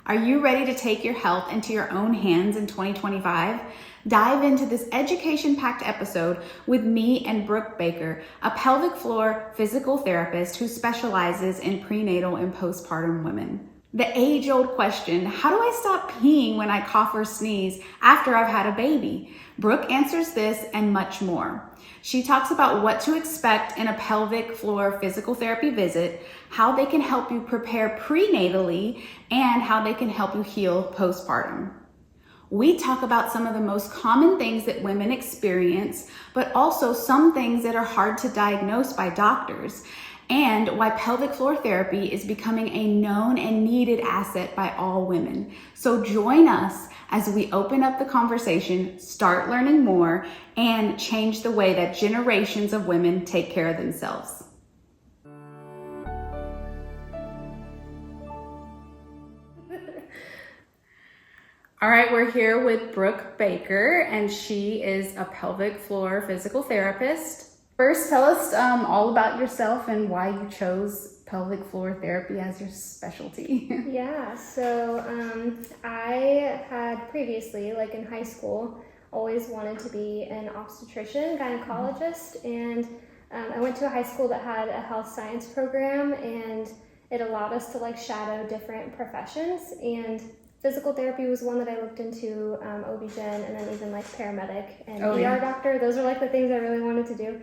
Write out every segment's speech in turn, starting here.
Are you ready to take your health into your own hands in 2025? Dive into this education-packed episode with me and Brooke Baker, a pelvic floor physical therapist who specializes in prenatal and postpartum women. The age-old question, how do I stop peeing when I cough or sneeze after I've had a baby? Brooke answers this and much more. She talks about what to expect in a pelvic floor physical therapy visit, how they can help you prepare prenatally, and how they can help you heal postpartum. We talk about some of the most common things that women experience, but also some things that are hard to diagnose by doctors, and why pelvic floor therapy is becoming a known and needed asset by all women. So join us as we open up the conversation, start learning more, and change the way that generations of women take care of themselves. All right, we're here with Brooke Baker, and she is a pelvic floor physical therapist. First, tell us all about yourself and why you chose pelvic floor therapy as your specialty. Yeah, so I had previously, like in high school, always wanted to be an obstetrician, gynecologist, and I went to a high school that had a health science program, and it allowed us to like shadow different professions, and physical therapy was one that I looked into, OB-GYN, and then even like paramedic and ER doctor. Those are like the things I really wanted to do.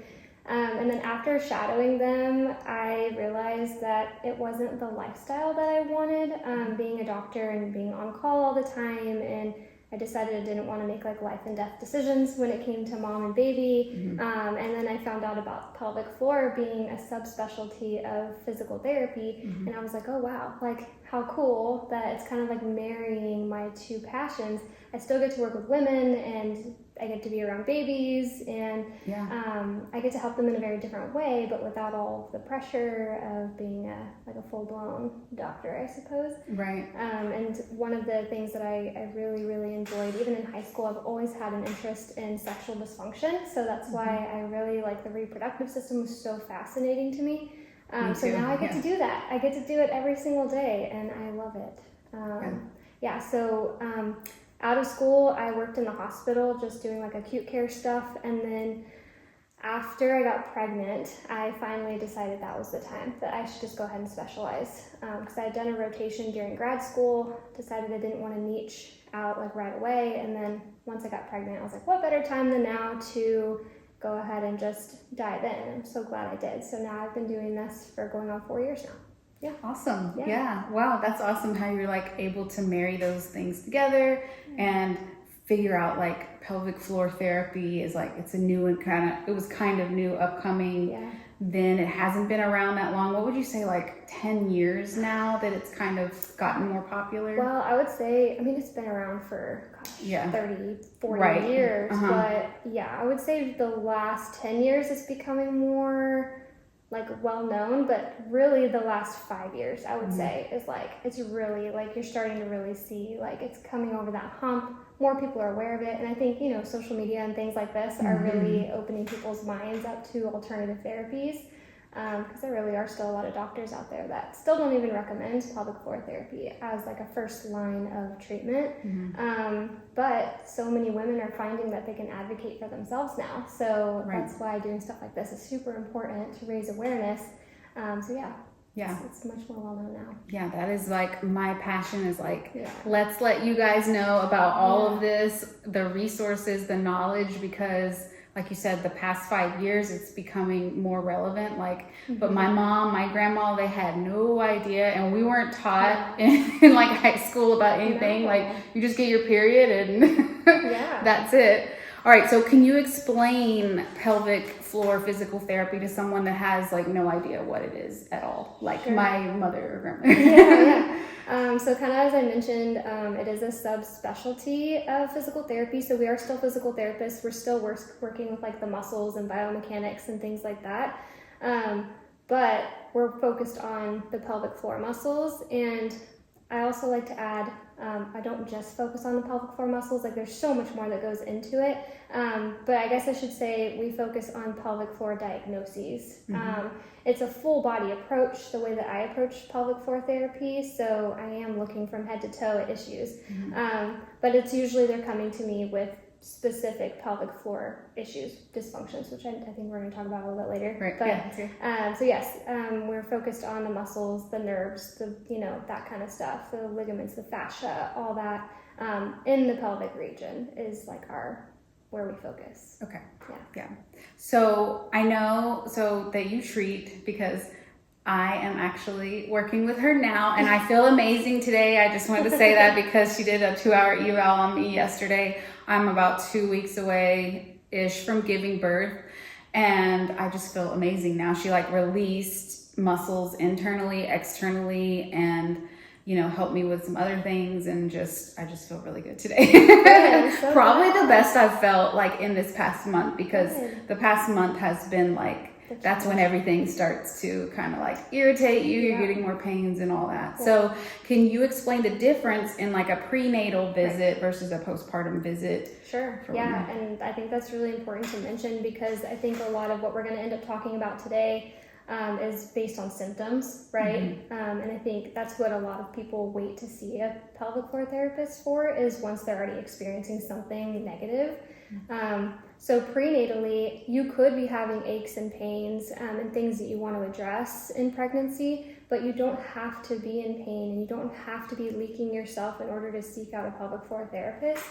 And then after shadowing them, I realized that it wasn't the lifestyle that I wanted, being a doctor and being on call all the time. And I decided I didn't want to make like life and death decisions when it came to mom and baby. And then I found out about pelvic floor being a subspecialty of physical therapy. And I was like, oh wow, like how cool that it's kind of like marrying my two passions. I still get to work with women, and I get to be around babies, and I get to help them in a very different way, but without all the pressure of being a full-blown doctor, I suppose. Right. And one of the things that I really, really enjoyed, even in high school, I've always had an interest in sexual dysfunction, so that's why I really like the reproductive system was so fascinating to me. So now I get to do that. I get to do it every single day, and I love it. So out of school, I worked in the hospital just doing like acute care stuff, and then after I got pregnant, I finally decided that was the time that I should just go ahead and specialize, because I had done a rotation during grad school, decided I didn't want to niche out like right away, and then once I got pregnant, I was like, what better time than now to go ahead and just dive in. I'm so glad I did. So now I've been doing this for going on 4 years now. Yeah. Awesome. Yeah. Wow. That's awesome how you're like able to marry those things together and figure out like pelvic floor therapy is like, it's a new and it was kind of new upcoming. Yeah. Then it hasn't been around that long. What would you say, like 10 years now that it's kind of gotten more popular? Well, I would say, it's been around for 30, 40 years. But yeah, I would say the last 10 years it's becoming more like well known, but really the last 5 years I would say is like, it's really like you're starting to really see like it's coming over that hump. More people are aware of it, and I think social media and things like this are really opening people's minds up to alternative therapies, because there really are still a lot of doctors out there that still don't even recommend pelvic floor therapy as like a first line of treatment. But so many women are finding that they can advocate for themselves now, so that's why doing stuff like this is super important to raise awareness. It's much more well known now. Yeah, that is like my passion is like, let's let you guys know about all of this, the resources, the knowledge, because like you said, the past 5 years, it's becoming more relevant. Like, but my mom, my grandma, they had no idea, and we weren't taught in like high school about anything. Like, you just get your period and that's it. All right, so can you explain pelvic floor physical therapy to someone that has like no idea what it is at all? Like my mother or grandma. So kind of as I mentioned, it is a subspecialty of physical therapy. So we are still physical therapists. We're still working with like the muscles and biomechanics and things like that. But we're focused on the pelvic floor muscles, and I also like to add, I don't just focus on the pelvic floor muscles, like there's so much more that goes into it, but I guess I should say we focus on pelvic floor diagnoses. It's a full body approach, the way that I approach pelvic floor therapy, so I am looking from head to toe at issues, but it's usually they're coming to me with specific pelvic floor issues, dysfunctions, which I think we're going to talk about a little bit later. Right. But, yeah. So yes, we're focused on the muscles, the nerves, the that kind of stuff, the ligaments, the fascia, all that in the pelvic region is like where we focus. Okay. Yeah. So I know that you treat, because I am actually working with her now, and I feel amazing today. I just wanted to say that because she did a 2-hour eval on me yesterday. I'm about 2 weeks away-ish from giving birth, and I just feel amazing now. She released muscles internally, externally, and helped me with some other things, and I just feel really good today. Good, so Probably good. the best I've felt in this past month, because the past month has been that's when everything starts to kind of irritate you. You're getting more pains and all that. Cool. So can you explain the difference in a prenatal visit versus a postpartum visit? Sure. Yeah. And I think that's really important to mention, because I think a lot of what we're going to end up talking about today is based on symptoms, right? And I think that's what a lot of people wait to see a pelvic floor therapist for, is once they're already experiencing something negative. So prenatally, you could be having aches and pains and things that you want to address in pregnancy, but you don't have to be in pain, and you don't have to be leaking yourself in order to seek out a pelvic floor therapist.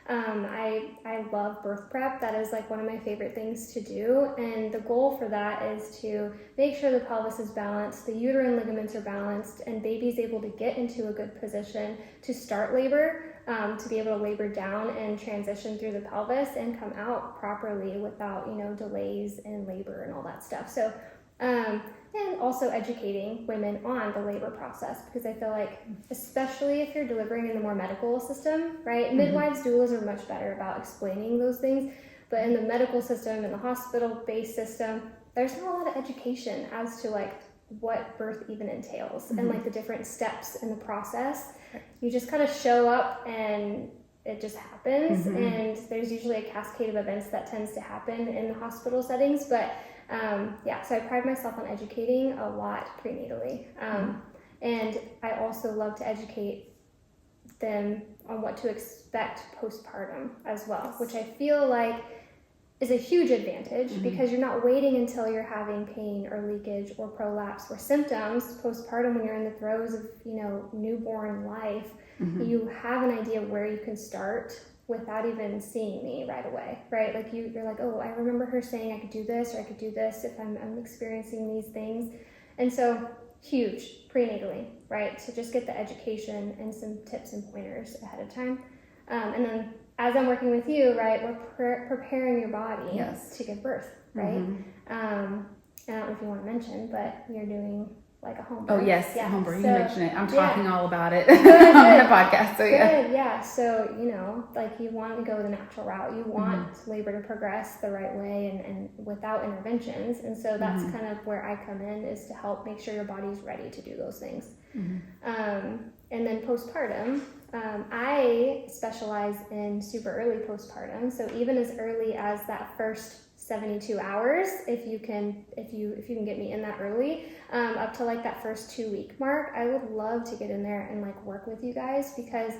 I love birth prep. That is one of my favorite things to do, and the goal for that is to make sure the pelvis is balanced, the uterine ligaments are balanced, and baby's able to get into a good position to start labor, to be able to labor down and transition through the pelvis and come out properly without delays in labor and all that stuff. So and also educating women on the labor process, because I feel especially if you're delivering in the more medical system, right? Midwives, doulas are much better about explaining those things, but in the medical system, in the hospital-based system, there's not a lot of education as to what birth even entails and the different steps in the process. You just kind of show up and it just happens, and there's usually a cascade of events that tends to happen in the hospital settings, but so I pride myself on educating a lot prenatally. And I also love to educate them on what to expect postpartum as well, which I feel is a huge advantage, because you're not waiting until you're having pain or leakage or prolapse or symptoms postpartum when you're in the throes of, newborn life. You have an idea where you can start without even seeing me right away, right? You're oh, I remember her saying I could do this or I could do this if I'm experiencing these things. And so huge prenatally, right? So just get the education and some tips and pointers ahead of time. And then as I'm working with you, right, we're preparing your body to give birth, right? I don't know if you want to mention, but you're doing a home birth. Oh yes, home birth. You mentioned it. I'm talking all about it good, on the podcast. So yeah. So you want to go the natural route. You want labor to progress the right way and without interventions. And so that's kind of where I come in, is to help make sure your body's ready to do those things. And then postpartum, I specialize in super early postpartum. So even as early as that first 72 hours, if you can get me in that early, up to that first 2-week mark, I would love to get in there and work with you guys, because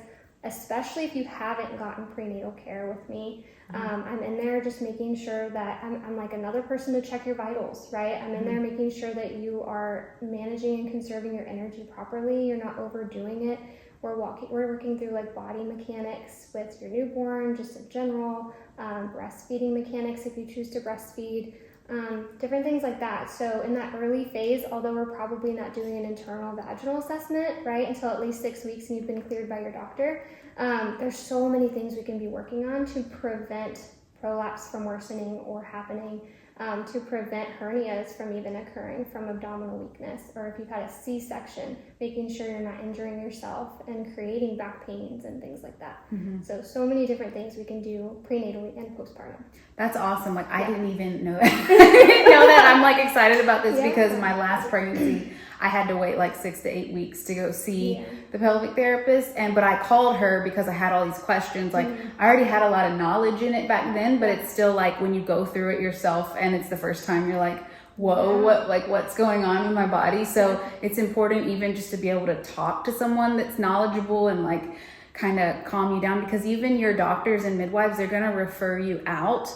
especially if you haven't gotten prenatal care with me, I'm in there just making sure that I'm another person to check your vitals, right? I'm in there making sure that you are managing and conserving your energy properly. You're not overdoing it. We're working through body mechanics with your newborn, just in general, breastfeeding mechanics if you choose to breastfeed, different things like that. So in that early phase, although we're probably not doing an internal vaginal assessment, right, until at least 6 weeks and you've been cleared by your doctor, there's so many things we can be working on to prevent prolapse from worsening or happening, to prevent hernias from even occurring from abdominal weakness, or if you've had a C-section, making sure you're not injuring yourself and creating back pains and things like that. So many different things we can do prenatally and postpartum. That's awesome. I didn't even know that. I didn't know that. I'm excited about this because my last pregnancy, I had to wait 6 to 8 weeks to go see the pelvic therapist, but I called her because I had all these questions. Like I already had a lot of knowledge in it back then, but it's still like when you go through it yourself and it's the first time, you're like, whoa, what's going on with my body? So it's important even just to be able to talk to someone that's knowledgeable and like kind of calm you down, because even your doctors and midwives, they're going to refer you out.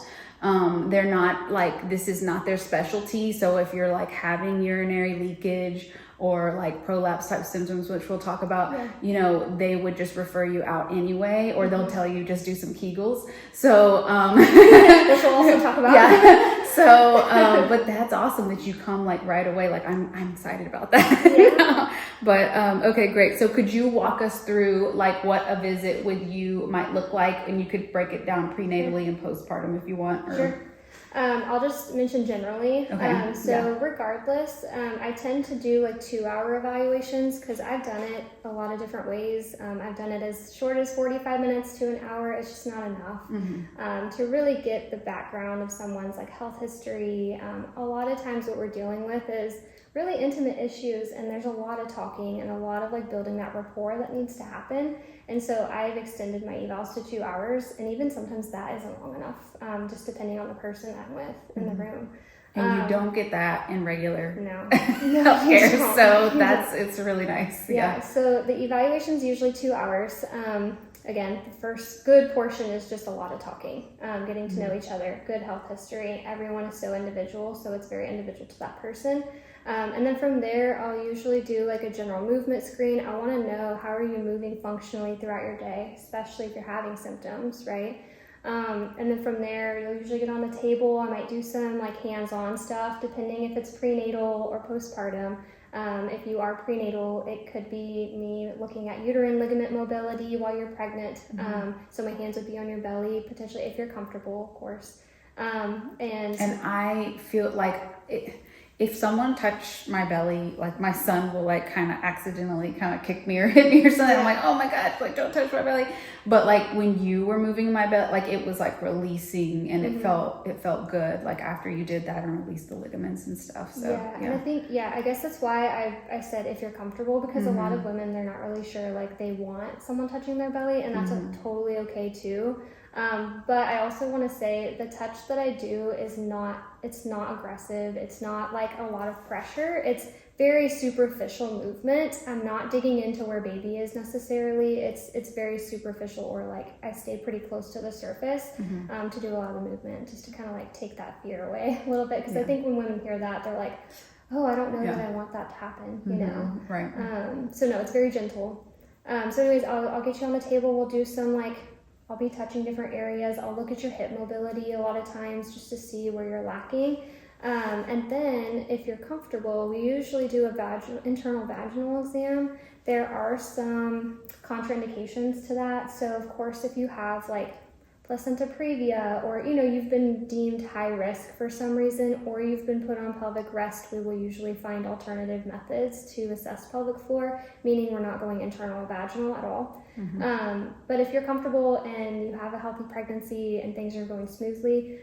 They're not like, this is not their specialty. So if you're like having urinary leakage or like prolapse type symptoms, which we'll talk about, you know, they would just refer you out anyway, or they'll tell you just do some Kegels. So, which we'll also talk about. Yeah. So, but that's awesome that you come like right away. Like I'm excited about that. You know? But, okay, great. So could you walk us through like what a visit with you might look like, and you could break it down prenatally and postpartum if you want. Or... Sure. I'll just mention generally. Okay. Regardless, I tend to do like 2-hour evaluations because I've done it a lot of different ways. I've done it as short as 45 minutes to an hour. It's just not enough to really get the background of someone's like health history. A lot of times what we're dealing with is really intimate issues, and there's a lot of talking and a lot of like building that rapport that needs to happen. And so I've extended my evals to 2 hours, and even sometimes that isn't long enough, just depending on the person I'm with in the room. And you don't get that in regular healthcare, so it's really nice. So the evaluation is usually 2 hours. Again, the first good portion is just a lot of talking, getting to know each other, good health history. Everyone is so individual, so it's very individual to that person. And then from there, I'll usually do like a general movement screen. I want to know, how are you moving functionally throughout your day, especially if you're having symptoms, right? And then from there, you'll usually get on the table. I might do some like hands-on stuff, depending if it's prenatal or postpartum. If you are prenatal, it could be me looking at uterine ligament mobility while you're pregnant. So my hands would be on your belly, potentially, if you're comfortable, of course. And I feel like if someone touched my belly, like my son will like kind of accidentally kind of kick me or hit me or something. I'm like, oh my God, like don't touch my belly. But like when you were moving my belly, like it was like releasing, and it felt good. Like after you did that and released the ligaments and stuff. So and I think, I guess that's why I said if you're comfortable, because a lot of women, they're not really sure, like they want someone touching their belly, and that's totally okay too. But I also want to say the touch that I do is it's not aggressive. It's not like a lot of pressure. It's very superficial movement. I'm not digging into where baby is necessarily. It's very superficial, or like I stay pretty close to the surface to do a lot of the movement, just to kind of like take that fear away a little bit. Because I think when women hear that, they're like, oh, I don't know that I want that to happen, you know? Right. So no, it's very gentle. So anyways, I'll get you on the table. We'll do some like, I'll be touching different areas. I'll look at your hip mobility a lot of times just to see where you're lacking. And then if you're comfortable, we usually do a internal vaginal exam. There are some contraindications to that. So of course, if you have like placenta previa, or you've been deemed high risk for some reason, or you've been put on pelvic rest, we will usually find alternative methods to assess pelvic floor, meaning we're not going internal vaginal at all. But if you're comfortable and you have a healthy pregnancy and things are going smoothly,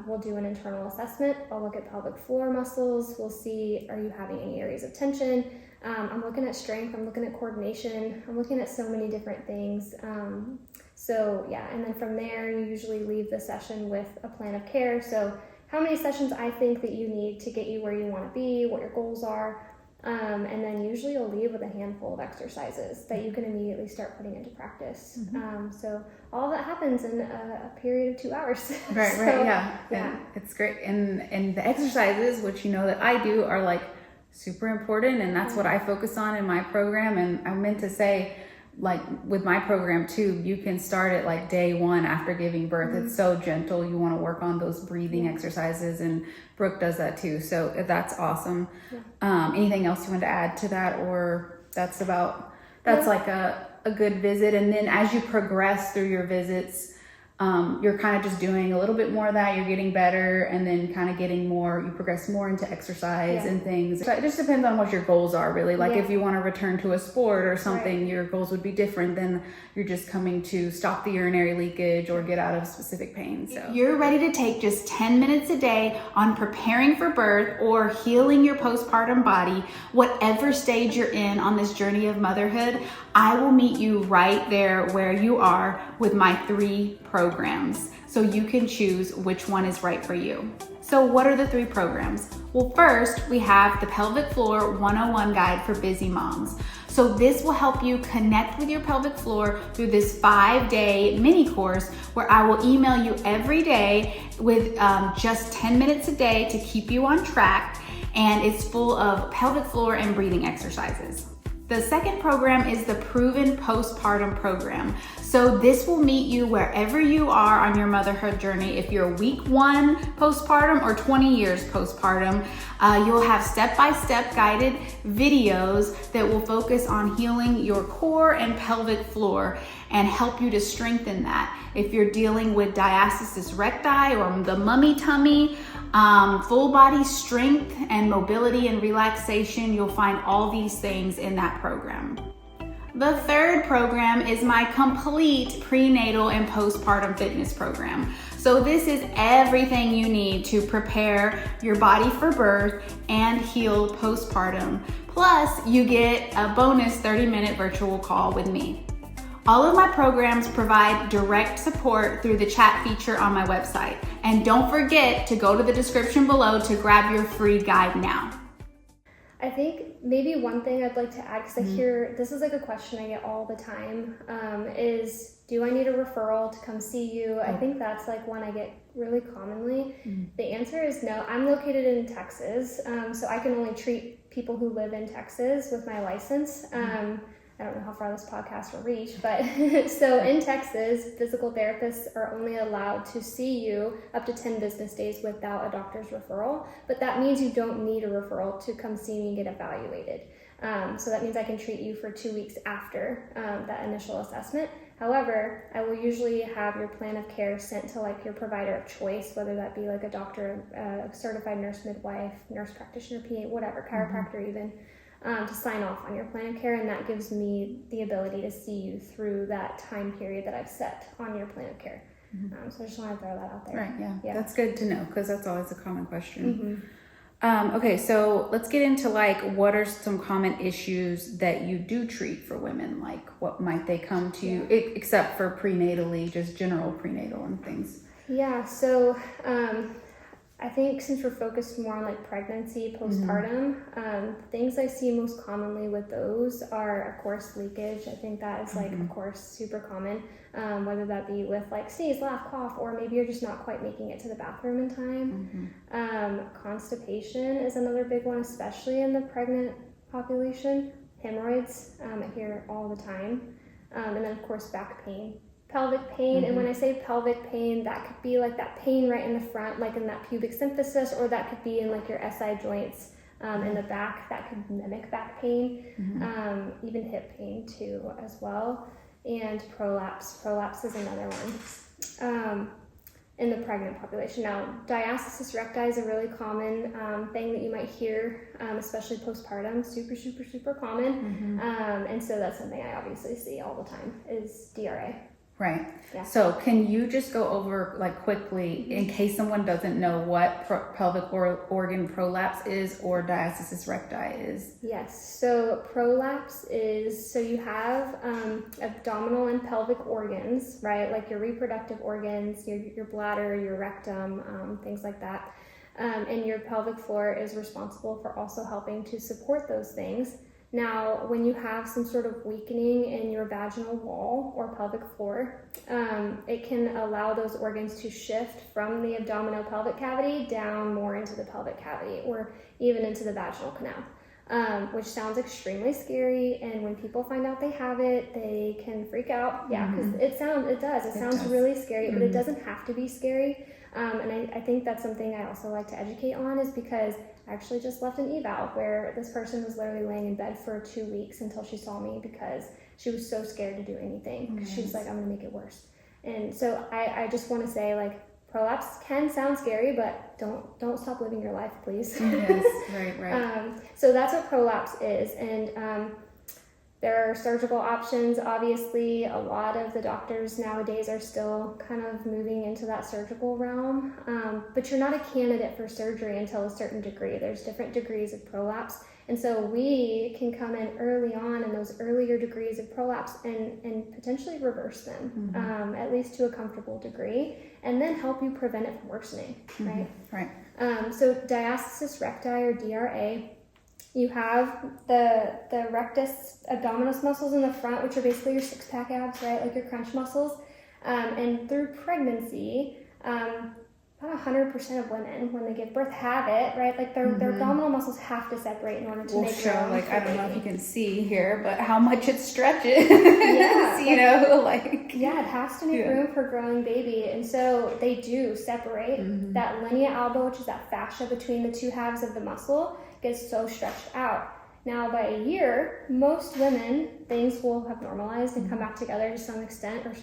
we'll do an internal assessment. I'll look at pelvic floor muscles. We'll see, are you having any areas of tension? I'm looking at strength. I'm looking at coordination. I'm looking at so many different things. And then from there, you usually leave the session with a plan of care. So how many sessions I think that you need to get you where you want to be, what your goals are. And then usually you'll leave with a handful of exercises that you can immediately start putting into practice. So all that happens in a period of 2 hours. Right, yeah. And it's great. And the exercises, which that I do, are like super important, and that's what I focus on in my program. And I meant to say, like with my program too, you can start at like day 1 after giving birth. It's so gentle. You want to work on those breathing exercises, and Brooke does that too. So that's awesome. Anything else you want to add to that, or that's like a good visit? And then as you progress through your visits, you're kind of just doing a little bit more of that, you're getting better, and then kind of getting more, you progress more into exercise and things. So it just depends on what your goals are, really. Like if you want to return to a sport or something, your goals would be different than you're just coming to stop the urinary leakage or get out of specific pain. So you're ready to take just 10 minutes a day on preparing for birth or healing your postpartum body, whatever stage you're in on this journey of motherhood, I will meet you right there where you are with my 3 programs, so you can choose which one is right for you. So what are the 3 programs? Well, first we have the Pelvic Floor 101 Guide for Busy Moms. So this will help you connect with your pelvic floor through this 5-day mini course where I will email you every day with just 10 minutes a day to keep you on track, and it's full of pelvic floor and breathing exercises. The second program is the Proven Postpartum program. So this will meet you wherever you are on your motherhood journey. If you're week 1 postpartum or 20 years postpartum, you'll have step-by-step guided videos that will focus on healing your core and pelvic floor and help you to strengthen that. If you're dealing with diastasis recti or the mummy tummy, full body strength and mobility and relaxation, you'll find all these things in that program. The third program is my complete prenatal and postpartum fitness program. So this is everything you need to prepare your body for birth and heal postpartum. Plus, you get a bonus 30-minute virtual call with me. All of my programs provide direct support through the chat feature on my website. And don't forget to go to the description below to grab your free guide now. I think maybe one thing I'd like to add, because I hear, this is like a question I get all the time, is do I need a referral to come see you? I think that's like one I get really commonly. The answer is no. I'm located in Texas, so I can only treat people who live in Texas with my license. I don't know how far this podcast will reach, but so in Texas, physical therapists are only allowed to see you up to 10 business days without a doctor's referral. But that means you don't need a referral to come see me and get evaluated. So that means I can treat you for 2 weeks after that initial assessment. However, I will usually have your plan of care sent to like your provider of choice, whether that be like a doctor, a certified nurse midwife, nurse practitioner, PA, whatever, chiropractor even. To sign off on your plan of care, and that gives me the ability to see you through that time period that I've set on your plan of care. So I just want to throw that out there. Right, yeah. That's good to know because that's always a common question. Okay, so let's get into like what are some common issues that you do treat for women? Like what might they come to you, except for prenatally, just general prenatal and things? Yeah, so I think since we're focused more on like pregnancy, postpartum, things I see most commonly with those are, of course, leakage. I think that is like, of course, super common, whether that be with like sneeze, laugh, cough, or maybe you're just not quite making it to the bathroom in time. Constipation is another big one, especially in the pregnant population. Hemorrhoids, I hear all the time. And then, of course, back pain. Pelvic pain, and when I say pelvic pain, that could be like that pain right in the front, like in that pubic symphysis, or that could be in like your SI joints in the back. That could mimic back pain, even hip pain too as well, and prolapse. Prolapse is another one in the pregnant population. Now, diastasis recti is a really common thing that you might hear, especially postpartum. Super common, and so that's something I obviously see all the time is DRA. Right. Yeah. So can you just go over like quickly in case someone doesn't know what pelvic organ prolapse is or diastasis recti is? Yes. So prolapse is, so you have abdominal and pelvic organs, right? Like your reproductive organs, your bladder, your rectum, things like that. And your pelvic floor is responsible for also helping to support those things. Now, when you have some sort of weakening in your vaginal wall or pelvic floor, it can allow those organs to shift from the abdominal pelvic cavity down more into the pelvic cavity or even into the vaginal canal, which sounds extremely scary. And when people find out they have it, they can freak out. Yeah, because it sounds really scary, but it doesn't have to be scary. And I think that's something I also like to educate on, is because I actually just left an eval where this person was literally laying in bed for 2 weeks until she saw me because she was so scared to do anything. She was like, I'm going to make it worse. And so I just want to say, like, prolapse can sound scary, but don't stop living your life, please. Yes, right. So that's what prolapse is. And there are surgical options. Obviously, a lot of the doctors nowadays are still kind of moving into that surgical realm, but you're not a candidate for surgery until a certain degree. There's different degrees of prolapse. And so we can come in early on in those earlier degrees of prolapse and potentially reverse them, at least to a comfortable degree, and then help you prevent it from worsening, right? Right. So diastasis recti, or DRA, you have the rectus abdominis muscles in the front, which are basically your six-pack abs, right? Like your crunch muscles. And through pregnancy, about 100% of women, when they give birth, have it, right? Like their abdominal muscles have to separate in order to make show, room. like, I don't know if you can see here, but how much it stretches. Yeah. You know, like. Yeah, it has to make room for growing baby. And so they do separate. That linea alba, which is that fascia between the two halves of the muscle, gets so stretched out. Now, by a year, most women, things will have normalized and come back together to some extent, or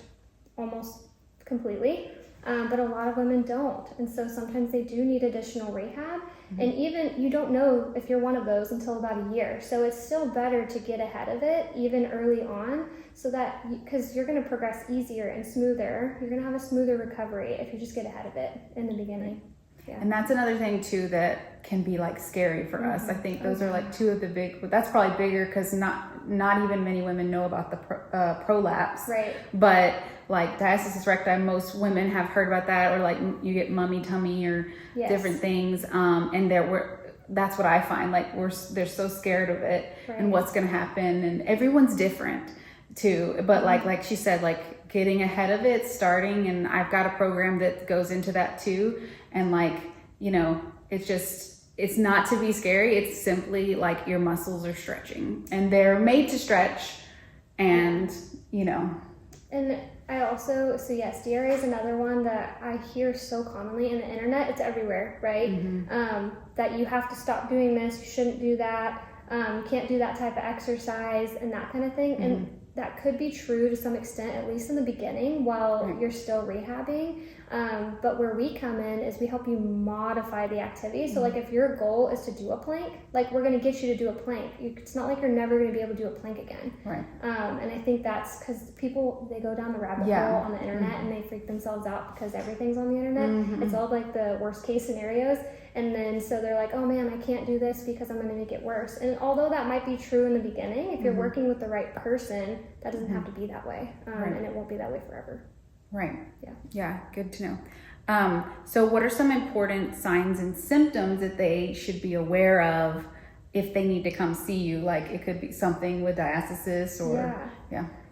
almost completely. But a lot of women don't. And so sometimes they do need additional rehab. And even you don't know if you're one of those until about a year. So it's still better to get ahead of it, even early on, so that, because you're going to progress easier and smoother. You're going to have a smoother recovery if you just get ahead of it in the beginning. Yeah. And that's another thing too that can be like scary for us. I think those are like two of the big, but that's probably bigger because not even many women know about the prolapse. Right. But like diastasis recti, most women have heard about that, or like you get mummy tummy or different things. And that's what I find, like they're so scared of it and what's going to happen, and everyone's different too. But like she said, like getting ahead of it, starting, and I've got a program that goes into that too. And like, you know, it's not to be scary. It's simply like your muscles are stretching and they're made to stretch, and, you know. And I also, so yes, DRA is another one that I hear so commonly in the internet. It's everywhere, right? That you have to stop doing this, you shouldn't do that, can't do that type of exercise and that kind of thing. And that could be true to some extent, at least in the beginning while you're still rehabbing. But where we come in is we help you modify the activity. So like if your goal is to do a plank, like we're going to get you to do a plank. It's not like you're never going to be able to do a plank again. Right. And I think that's because people, they go down the rabbit hole on the internet and they freak themselves out because everything's on the internet. It's all like the worst case scenarios. And then so they're like, oh man, I can't do this because I'm going to make it worse. And although that might be true in the beginning, if you're working with the right person, that doesn't have to be that way. And it won't be that way forever. Right. Yeah. Good to know. So what are some important signs and symptoms that they should be aware of if they need to come see you? Like it could be something with diastasis or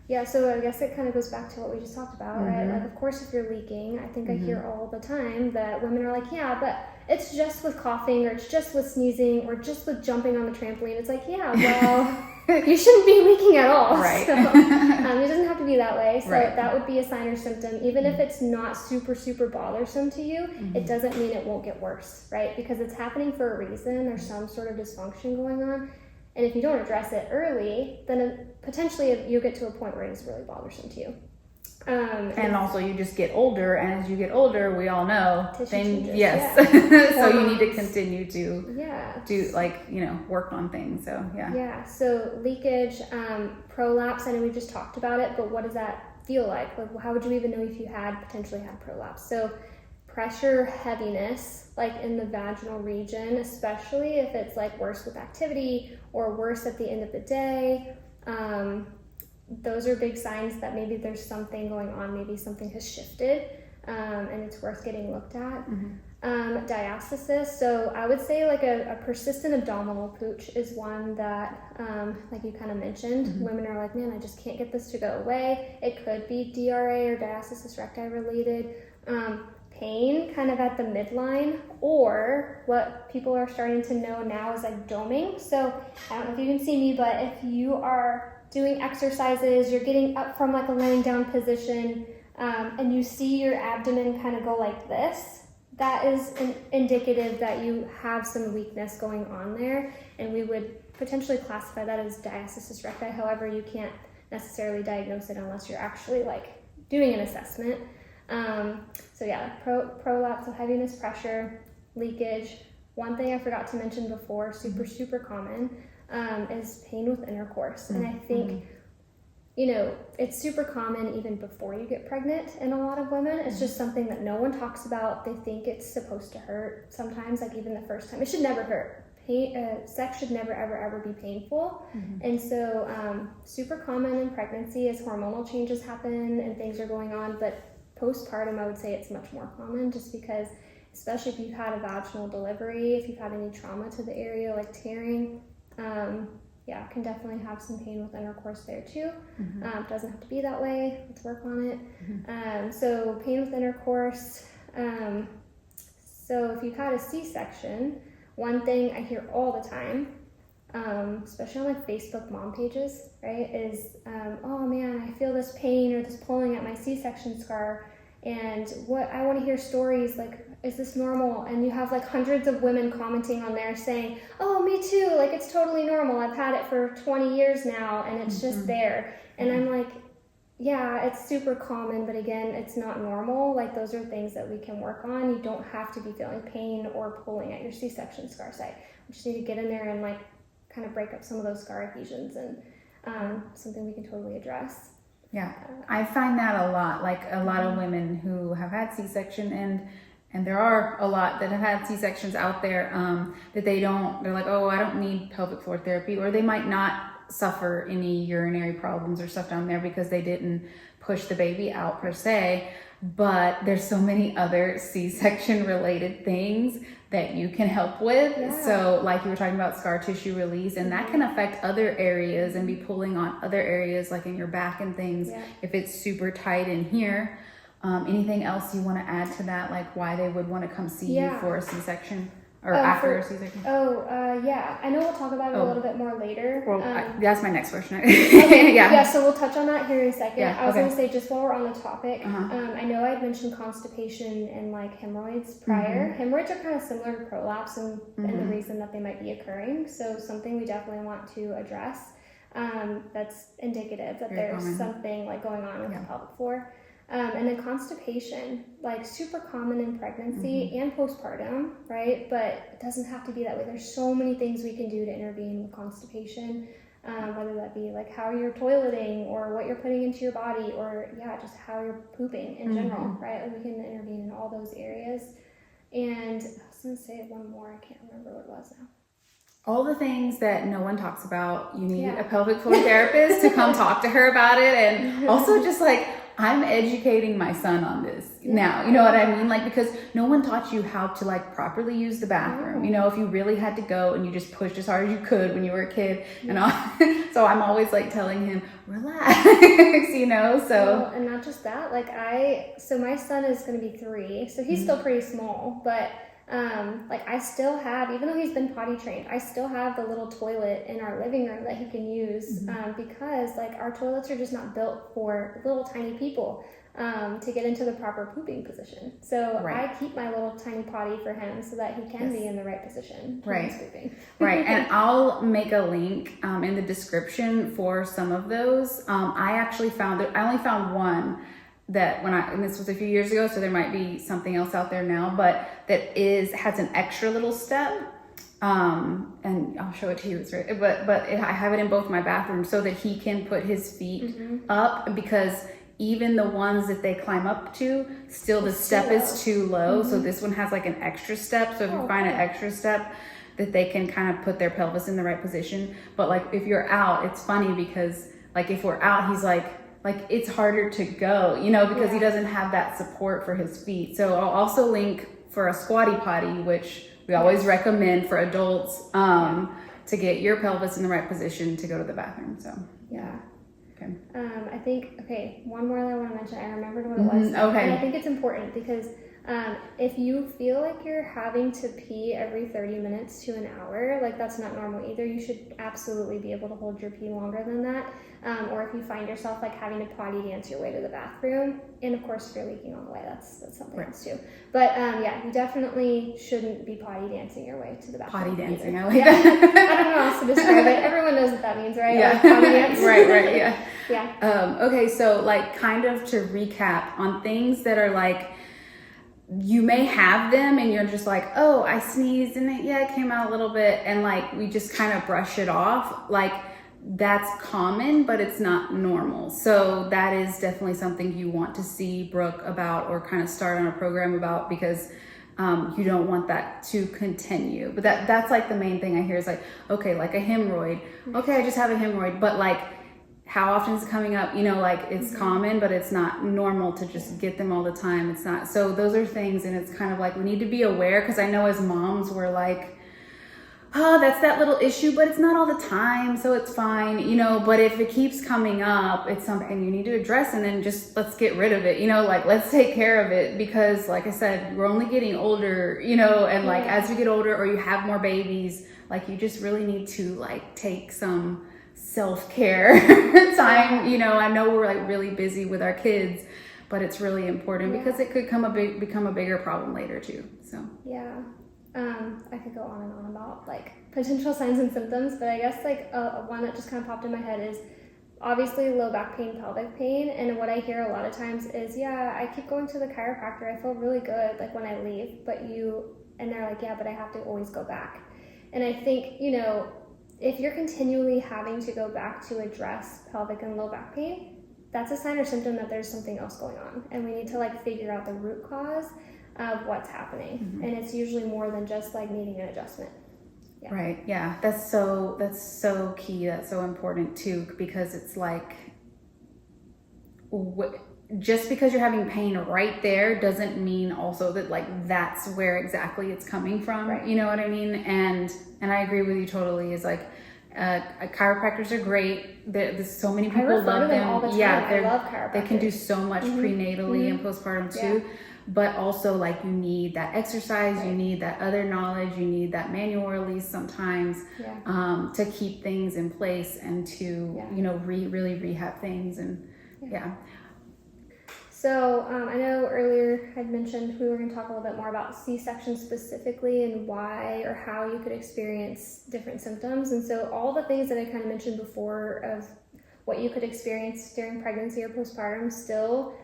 Yeah, so I guess it kind of goes back to what we just talked about, right? Like, of course, if you're leaking, I think I hear all the time that women are like, yeah, but it's just with coughing, or it's just with sneezing, or just with jumping on the trampoline. It's like, yeah, well, you shouldn't be leaking at all. Right. So, it doesn't have to be that way. So that would be a sign or symptom. Even if it's not super, super bothersome to you, it doesn't mean it won't get worse, right? Because it's happening for a reason. There's some sort of dysfunction going on. And if you don't address it early, then potentially you'll get to a point where it's really bothersome to you. And also you just get older, and as you get older, we all know things. So you need to continue to do, like, you know, work on things. So so leakage, prolapse, I know we just talked about it, but what does that feel like? Like, how would you even know if you had potentially had prolapse? So pressure, heaviness, like in the vaginal region, especially if it's like worse with activity or worse at the end of the day. Those are big signs that maybe there's something going on, maybe something has shifted, and it's worth getting looked at. Diastasis, so I would say like a persistent abdominal pooch is one that, like you kind of mentioned, women are like, man, I just can't get this to go away. It could be DRA or diastasis recti related. Pain kind of at the midline, or what people are starting to know now is like doming. So I don't know if you can see me, but if you are doing exercises, you're getting up from like a laying down position, and you see your abdomen kind of go like this, that is indicative that you have some weakness going on there, and we would potentially classify that as diastasis recti. However, you can't necessarily diagnose it unless you're actually like doing an assessment. So yeah, prolapse, so heaviness, pressure, leakage. One thing I forgot to mention before, super common, is pain with intercourse. And I think, you know, it's super common even before you get pregnant in a lot of women. It's just something that no one talks about. They think it's supposed to hurt sometimes, like even the first time. It should never hurt. Sex should never, ever be painful. And so super common in pregnancy as hormonal changes happen and things are going on. But postpartum, I would say it's much more common just because, especially if you've had a vaginal delivery, if you've had any trauma to the area like tearing, yeah, can definitely have some pain with intercourse there too. Doesn't have to be that way. Let's work on it. So pain with intercourse. So if you've had a C-section, one thing I hear all the time, especially on like Facebook mom pages, right, is, oh man, I feel this pain or this pulling at my C-section scar, and what I want to hear stories like, is this normal? And you have like hundreds of women commenting on there saying, oh, me too, like it's totally normal. I've had it for 20 years now and it's just there. And I'm like, yeah, it's super common, but again, it's not normal. Like those are things that we can work on. You don't have to be feeling pain or pulling at your C-section scar site. We just need to get in there and like kind of break up some of those scar adhesions, and something we can totally address. Yeah, I find that a lot. Like a lot of women who have had C-section, and there are a lot that have had C-sections out there, that they're like, oh, I don't need pelvic floor therapy, or they might not suffer any urinary problems or stuff down there because they didn't push the baby out per se. But there's so many other C-section related things that you can help with. Yeah. So like you were talking about scar tissue release, and that can affect other areas and be pulling on other areas like in your back and things. If it's super tight in here. Anything else you want to add to that, like why they would want to come see you for a C-section or after a C-section? Yeah, I know we'll talk about it a little bit more later. Well, that's my next question. Okay, yeah, so we'll touch on that here in a second. Yeah, I was going to say, just while we're on the topic, I know I had mentioned constipation and like hemorrhoids prior. Hemorrhoids are kind of similar to prolapse and the reason that they might be occurring. So something we definitely want to address, that's indicative that there's something like going on with the pelvic floor. And then constipation, like super common in pregnancy and postpartum, right? But it doesn't have to be that way. There's so many things we can do to intervene with constipation, whether that be like how you're toileting or what you're putting into your body, or just how you're pooping in general, right? Like we can intervene in all those areas. And I was going to say one more, I can't remember what it was now. All the things that no one talks about, you need a pelvic floor therapist to come talk to her about it. And also just like, I'm educating my son on this now, you know what I mean? Like, because no one taught you how to like properly use the bathroom. You know, if you really had to go and you just pushed as hard as you could when you were a kid and all. So I'm always like telling him, relax, you know, so. Well, and not just that, like so my son is going to be 3, so he's still pretty small, but like I still have, even though he's been potty trained, I still have the little toilet in our living room that he can use, because like our toilets are just not built for little tiny people to get into the proper pooping position. So I keep my little tiny potty for him so that he can be in the right position when he's pooping. And I'll make a link in the description for some of those. I actually found it, I only found one that and this was a few years ago, so there might be something else out there now, but that has an extra little step, and I'll show it to you. It's right, but I have it in both my bathrooms so that he can put his feet up, because even the ones that they climb up to, still the step is too low. So this one has like an extra step. So if you find an extra step, that they can kind of put their pelvis in the right position. But like if you're out, it's funny because like if we're out, he's like it's harder to go, you know, because he doesn't have that support for his feet. So I'll also link for a squatty potty, which we always recommend for adults, to get your pelvis in the right position to go to the bathroom. So okay. I think one more that I want to mention. I remembered what it was. And I think it's important because If you feel like you're having to pee every 30 minutes to an hour, like that's not normal either. You should absolutely be able to hold your pee longer than that. Or if you find yourself like having to potty dance your way to the bathroom, and of course if you're leaking on the way, that's something else too. But yeah, you definitely shouldn't be potty dancing your way to the bathroom. Potty dancing, either. I like that. I don't know how else to describe it. Everyone knows what that means, right? Yeah. Like potty dance. right, yeah. Yeah. Okay, so like kind of to recap on things that are like, you may have them and you're just like, oh, I sneezed and it came out a little bit, and like we just kind of brush it off. Like that's common, but it's not normal. So that is definitely something you want to see Brooke about, or kind of start on a program about, because you don't want that to continue. But that's like the main thing I hear is like, okay, like a hemorrhoid. Okay, I just have a hemorrhoid, but like how often is it coming up? You know, like it's common, but it's not normal to just get them all the time. It's not. So those are things, and it's kind of like we need to be aware, because I know as moms we're like, oh, that's that little issue, but it's not all the time, so it's fine, you know. But if it keeps coming up, it's something you need to address, and then just let's get rid of it, you know, like let's take care of it, because like I said, we're only getting older, you know, and like as you get older or you have more babies, like you just really need to like take some self-care time. You know, I know we're like really busy with our kids, but it's really important because it could become a bigger problem later too. So I could go on and on about like potential signs and symptoms, but I guess like one that just kind of popped in my head is obviously low back pain, pelvic pain. And what I hear a lot of times is, I keep going to the chiropractor, I feel really good like when I leave, and they're like, but I have to always go back. And I think, you know, if you're continually having to go back to address pelvic and low back pain, that's a sign or symptom that there's something else going on, and we need to like figure out the root cause of what's happening. And it's usually more than just like needing an adjustment. Right. Yeah. That's so key. That's so important too, because it's like, just because you're having pain right there doesn't mean also that like that's where exactly it's coming from. Right. You know what I mean? And I agree with you totally. Is like chiropractors are great. There's so many people love them. All the time. I love chiropractors. They can do so much prenatally and postpartum too. But also like you need that exercise, you need that other knowledge, you need that manual release sometimes to keep things in place and to you know really rehab things and So I know earlier I'd mentioned we were going to talk a little bit more about C-section specifically and why or how you could experience different symptoms. And so all the things that I kind of mentioned before of what you could experience during pregnancy or postpartum still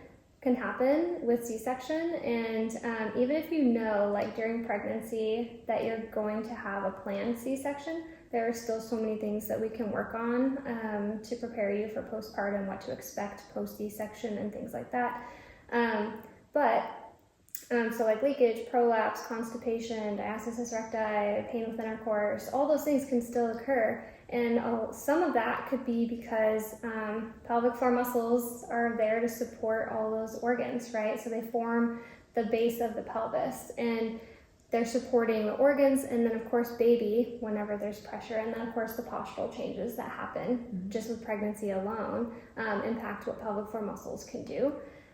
can happen with C-section. And even if you know like during pregnancy that you're going to have a planned C-section, there are still so many things that we can work on to prepare you for postpartum, what to expect post C-section and things like that. So like leakage, prolapse, constipation, diastasis recti, pain with intercourse, all those things can still occur. And some of that could be because pelvic floor muscles are there to support all those organs, right? So they form the base of the pelvis, and they're supporting the organs, and then of course baby whenever there's pressure, and then of course the postural changes that happen just with pregnancy alone impact what pelvic floor muscles can do.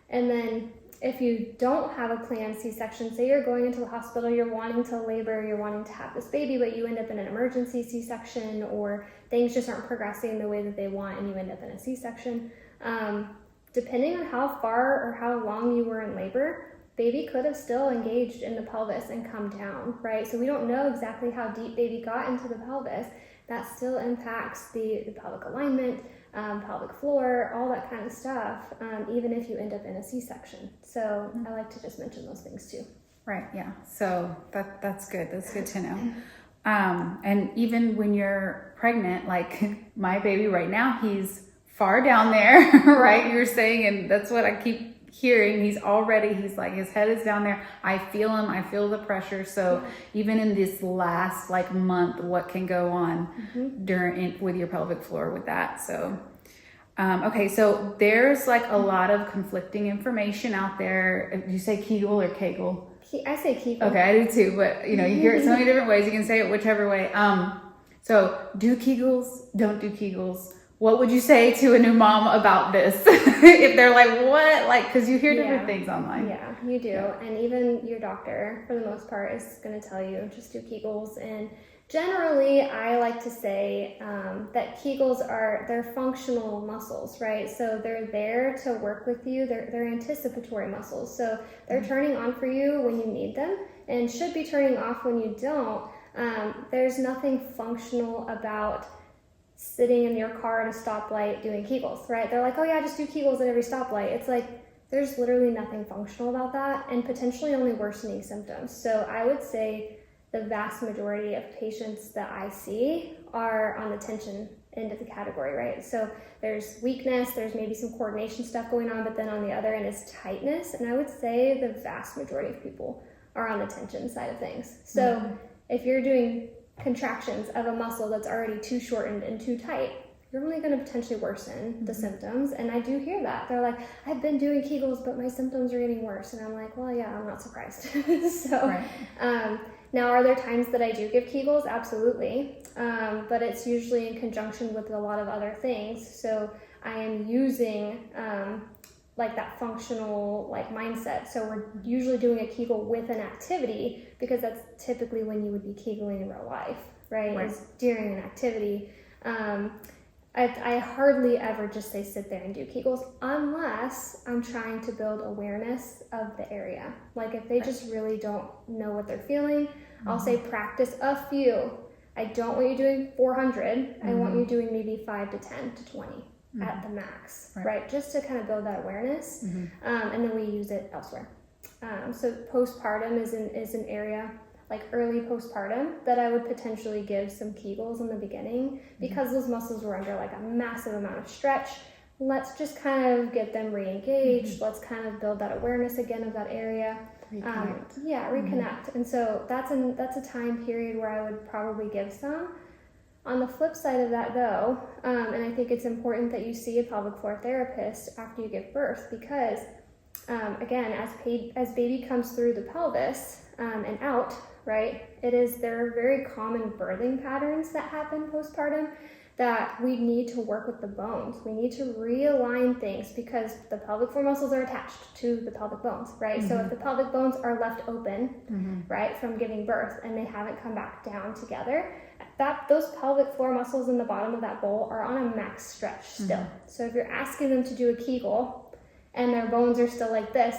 And then if you don't have a planned C-section, say you're going into the hospital, you're wanting to labor, you're wanting to have this baby, but you end up in an emergency C-section, or things just aren't progressing the way that they want and you end up in a C-section, depending on how far or how long you were in labor, baby could have still engaged in the pelvis and come down, right? So we don't know exactly how deep baby got into the pelvis. That still impacts the pelvic alignment, pelvic floor, all that kind of stuff, even if you end up in a C-section. So I like to just mention those things too. Right, yeah. So that's good. That's good to know. And even when you're pregnant, like my baby right now, he's far down there, right? You were saying, and that's what I keep hearing. He's like, his head is down there. I feel him. I feel the pressure. So even in this last like month, what can go on with your pelvic floor with that? So, okay. So there's like a lot of conflicting information out there. Do you say Kegel or Kegel? I say Kegel. Okay, I do too. But you know, you hear it so many different ways. You can say it whichever way. So do Kegels, don't do Kegels. what would you say to a new mom about this? If they're like, what? Like, because you hear different things online. Yeah, you do. Yeah. And even your doctor, for the most part, is going to tell you just do Kegels. And generally, I like to say that Kegels they're functional muscles, right? So they're there to work with you. They're anticipatory muscles. So they're turning on for you when you need them and should be turning off when you don't. There's nothing functional about sitting in your car at a stoplight doing Kegels, right? They're like, oh yeah, just do Kegels at every stoplight. It's like, there's literally nothing functional about that and potentially only worsening symptoms. So I would say the vast majority of patients that I see are on the tension end of the category, right? So there's weakness, there's maybe some coordination stuff going on, but then on the other end is tightness. And I would say the vast majority of people are on the tension side of things. So if you're doing contractions of a muscle that's already too shortened and too tight, you're only going to potentially worsen the symptoms. And I do hear that. They're like, I've been doing Kegels, but my symptoms are getting worse. And I'm like, well, yeah, I'm not surprised. Now, are there times that I do give Kegels? Absolutely. But it's usually in conjunction with a lot of other things. So I am using like that functional like mindset. So we're usually doing a Kegel with an activity because that's typically when you would be Kegeling in real life, right? Is during an activity. I hardly ever just say sit there and do Kegels unless I'm trying to build awareness of the area. Like if they just really don't know what they're feeling, I'll say practice a few. I don't want you doing 400. I want you doing maybe 5 to 10 to 20 at the max, right? Just to kind of build that awareness. And then we use it elsewhere. So postpartum is an area, like early postpartum, that I would potentially give some Kegels in the beginning because those muscles were under like a massive amount of stretch. Let's just kind of get them re-engaged. Let's kind of build that awareness again of that area. Reconnect. Reconnect. And so that's a time period where I would probably give some. On the flip side of that though, and I think it's important that you see a pelvic floor therapist after you give birth because again, as baby comes through the pelvis and out, right, there are very common birthing patterns that happen postpartum that we need to work with the bones. We need to realign things because the pelvic floor muscles are attached to the pelvic bones, right? So if the pelvic bones are left open, right, from giving birth and they haven't come back down together, those pelvic floor muscles in the bottom of that bowl are on a max stretch still. So if you're asking them to do a Kegel and their bones are still like this,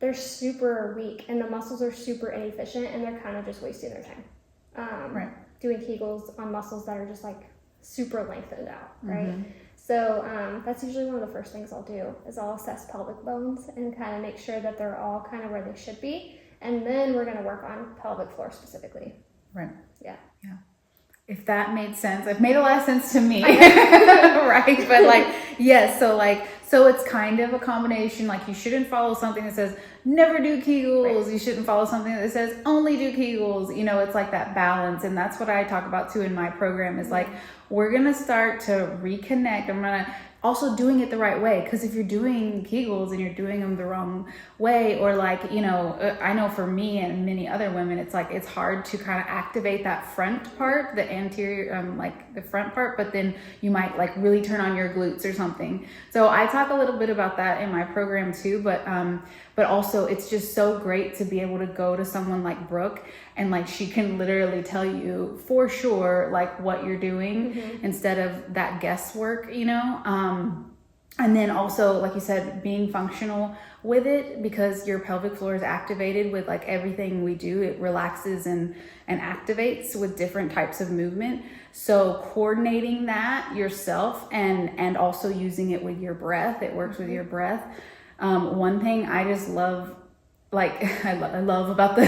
they're super weak and the muscles are super inefficient and they're kind of just wasting their time. Doing Kegels on muscles that are just like super lengthened out, right? So that's usually one of the first things I'll do is I'll assess pelvic bones and kind of make sure that they're all kind of where they should be. And then we're going to work on pelvic floor specifically. Yeah. If that made sense. It made a lot of sense to me. Right? But like, yes, so it's kind of a combination. Like you shouldn't follow something that says never do Kegels. You shouldn't follow something that says only do Kegels. You know, it's like that balance. And that's what I talk about too in my program is like, we're going to start to reconnect. I'm going to also doing it the right way. Because if you're doing Kegels and you're doing them the wrong way, or like, you know, I know for me and many other women, it's like, it's hard to kind of activate that front part, the anterior, like the front part, but then you might like really turn on your glutes or something. So I talk a little bit about that in my program too, but also it's just so great to be able to go to someone like Brooke and like she can literally tell you for sure like what you're doing instead of that guesswork, you know. And then also, like you said, being functional with it because your pelvic floor is activated with like everything we do. It relaxes and activates with different types of movement. So coordinating that yourself and also using it with your breath. It works with your breath. One thing I just love, like I love about the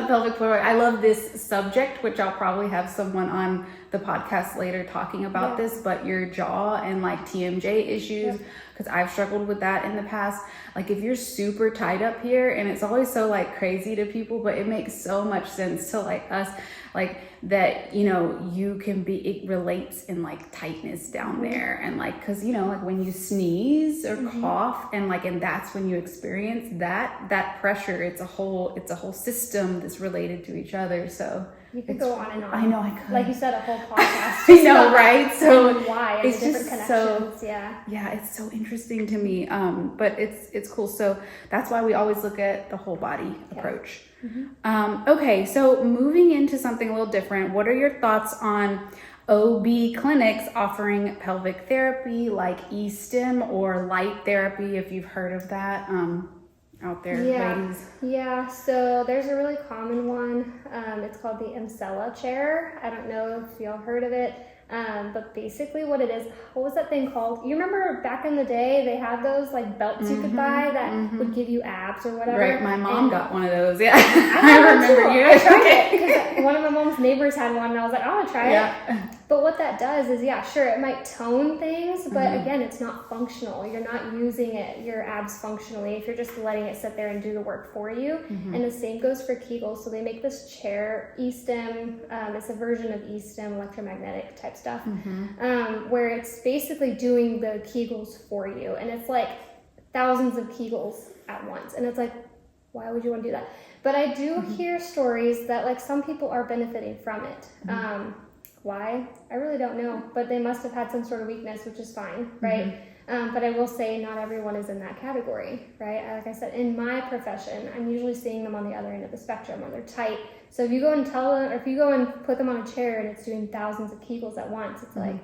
pelvic floor. I love this subject, which I'll probably have someone on the podcast later talking about this, but your jaw and like TMJ issues, because I've struggled with that in the past. Like if you're super tight up here, and it's always so like crazy to people, but it makes so much sense to like us, like that, you know, you can be, it relates in like tightness down there. And like, cause you know, like when you sneeze or cough and like, and that's when you experience that pressure, it's a whole system that's related to each other. So You could go on and on. I know, I could. Like you said, a whole podcast. I know, right? So and why and it's the different just connections. yeah, it's so interesting to me. But it's cool. So that's why we always look at the whole body approach. Okay, so moving into something a little different, what are your thoughts on OB clinics offering pelvic therapy like E-stim or light therapy, if you've heard of that out there, ladies? Yeah, so there's a really common one. It's called the Emsella chair. I don't know if y'all heard of it. But basically what it is, what was that thing called? You remember back in the day, they had those like belts you could buy that would give you abs or whatever. Right, my mom got one of those, yeah. I remember you. I tried it because one of my mom's neighbors had one and I was like, I want to try it. But what that does is, sure, it might tone things, but again, it's not functional. You're not using your abs functionally if you're just letting it sit there and do the work for you. And the same goes for Kegels. So they make this chair, E-stim. It's a version of E-stim, electromagnetic type stuff, where it's basically doing the Kegels for you. And it's like thousands of Kegels at once. And it's like, why would you want to do that? But I do hear stories that like some people are benefiting from it. Why? I really don't know, but they must have had some sort of weakness, which is fine, right? But I will say not everyone is in that category, right? Like I said, in my profession, I'm usually seeing them on the other end of the spectrum when they're tight. So if you go and tell them, or if you go and put them on a chair and it's doing thousands of Kegels at once, it's like,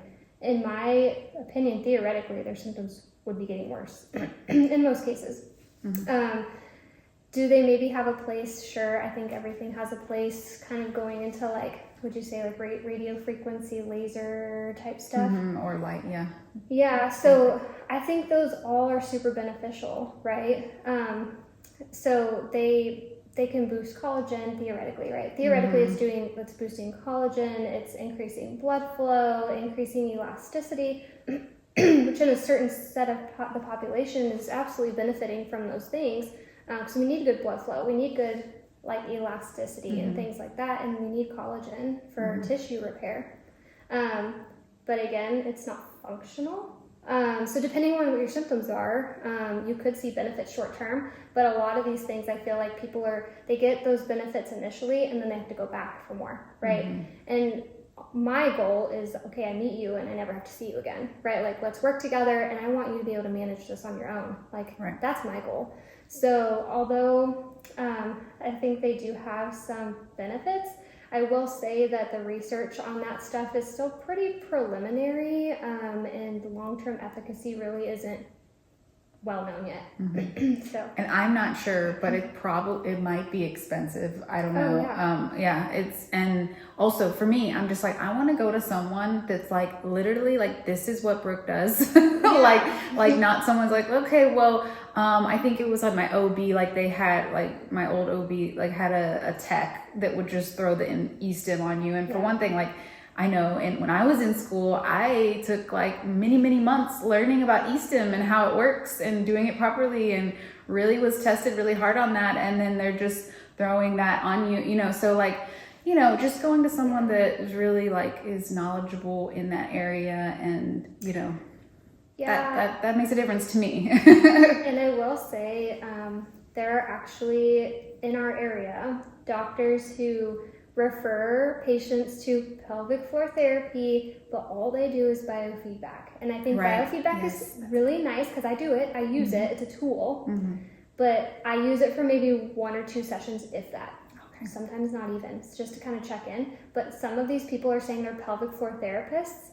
in my opinion, theoretically, their symptoms would be getting worse in most cases. Do they maybe have a place? Sure, I think everything has a place, kind of going into like, would you say like radio frequency, laser type stuff? Or light, yeah. Yeah, so I think those all are super beneficial, right? So they can boost collagen theoretically, right? Theoretically, it's boosting collagen, it's increasing blood flow, increasing elasticity, which in a certain set of the population is absolutely benefiting from those things. So we need good blood flow, we need good like elasticity and things like that, and we need collagen for tissue repair. But again, it's not functional. So depending on what your symptoms are, you could see benefits short term, but a lot of these things I feel like people they get those benefits initially and then they have to go back for more, right? And my goal is, okay, I meet you and I never have to see you again, right? Like, let's work together and I want you to be able to manage this on your own. Like, that's my goal. So although I think they do have some benefits, I will say that the research on that stuff is still pretty preliminary, and the long-term efficacy really isn't well known yet. So. And I'm not sure, but it might be expensive. I don't know. And also for me, I'm just like, I want to go to someone that's like literally like, this is what Brooke does. like not someone's like, okay, well, I think it was on my OB, like they had like my old OB like had a tech that would just throw the E-stim on you. And for one thing, like I know, and when I was in school, I took like many months learning about E-stim and how it works and doing it properly, and really was tested really hard on that. And then they're just throwing that on you, you know, so like, you know, just going to someone that is really like is knowledgeable in that area, and you know, that makes a difference to me. And I will say, there are actually in our area doctors who refer patients to pelvic floor therapy, but all they do is biofeedback. And I think biofeedback is really nice because I do it, I use it, it's a tool, but I use it for maybe 1 or 2 sessions, if that. Sometimes not even. It's just to kind of check in. But some of these people are saying they're pelvic floor therapists,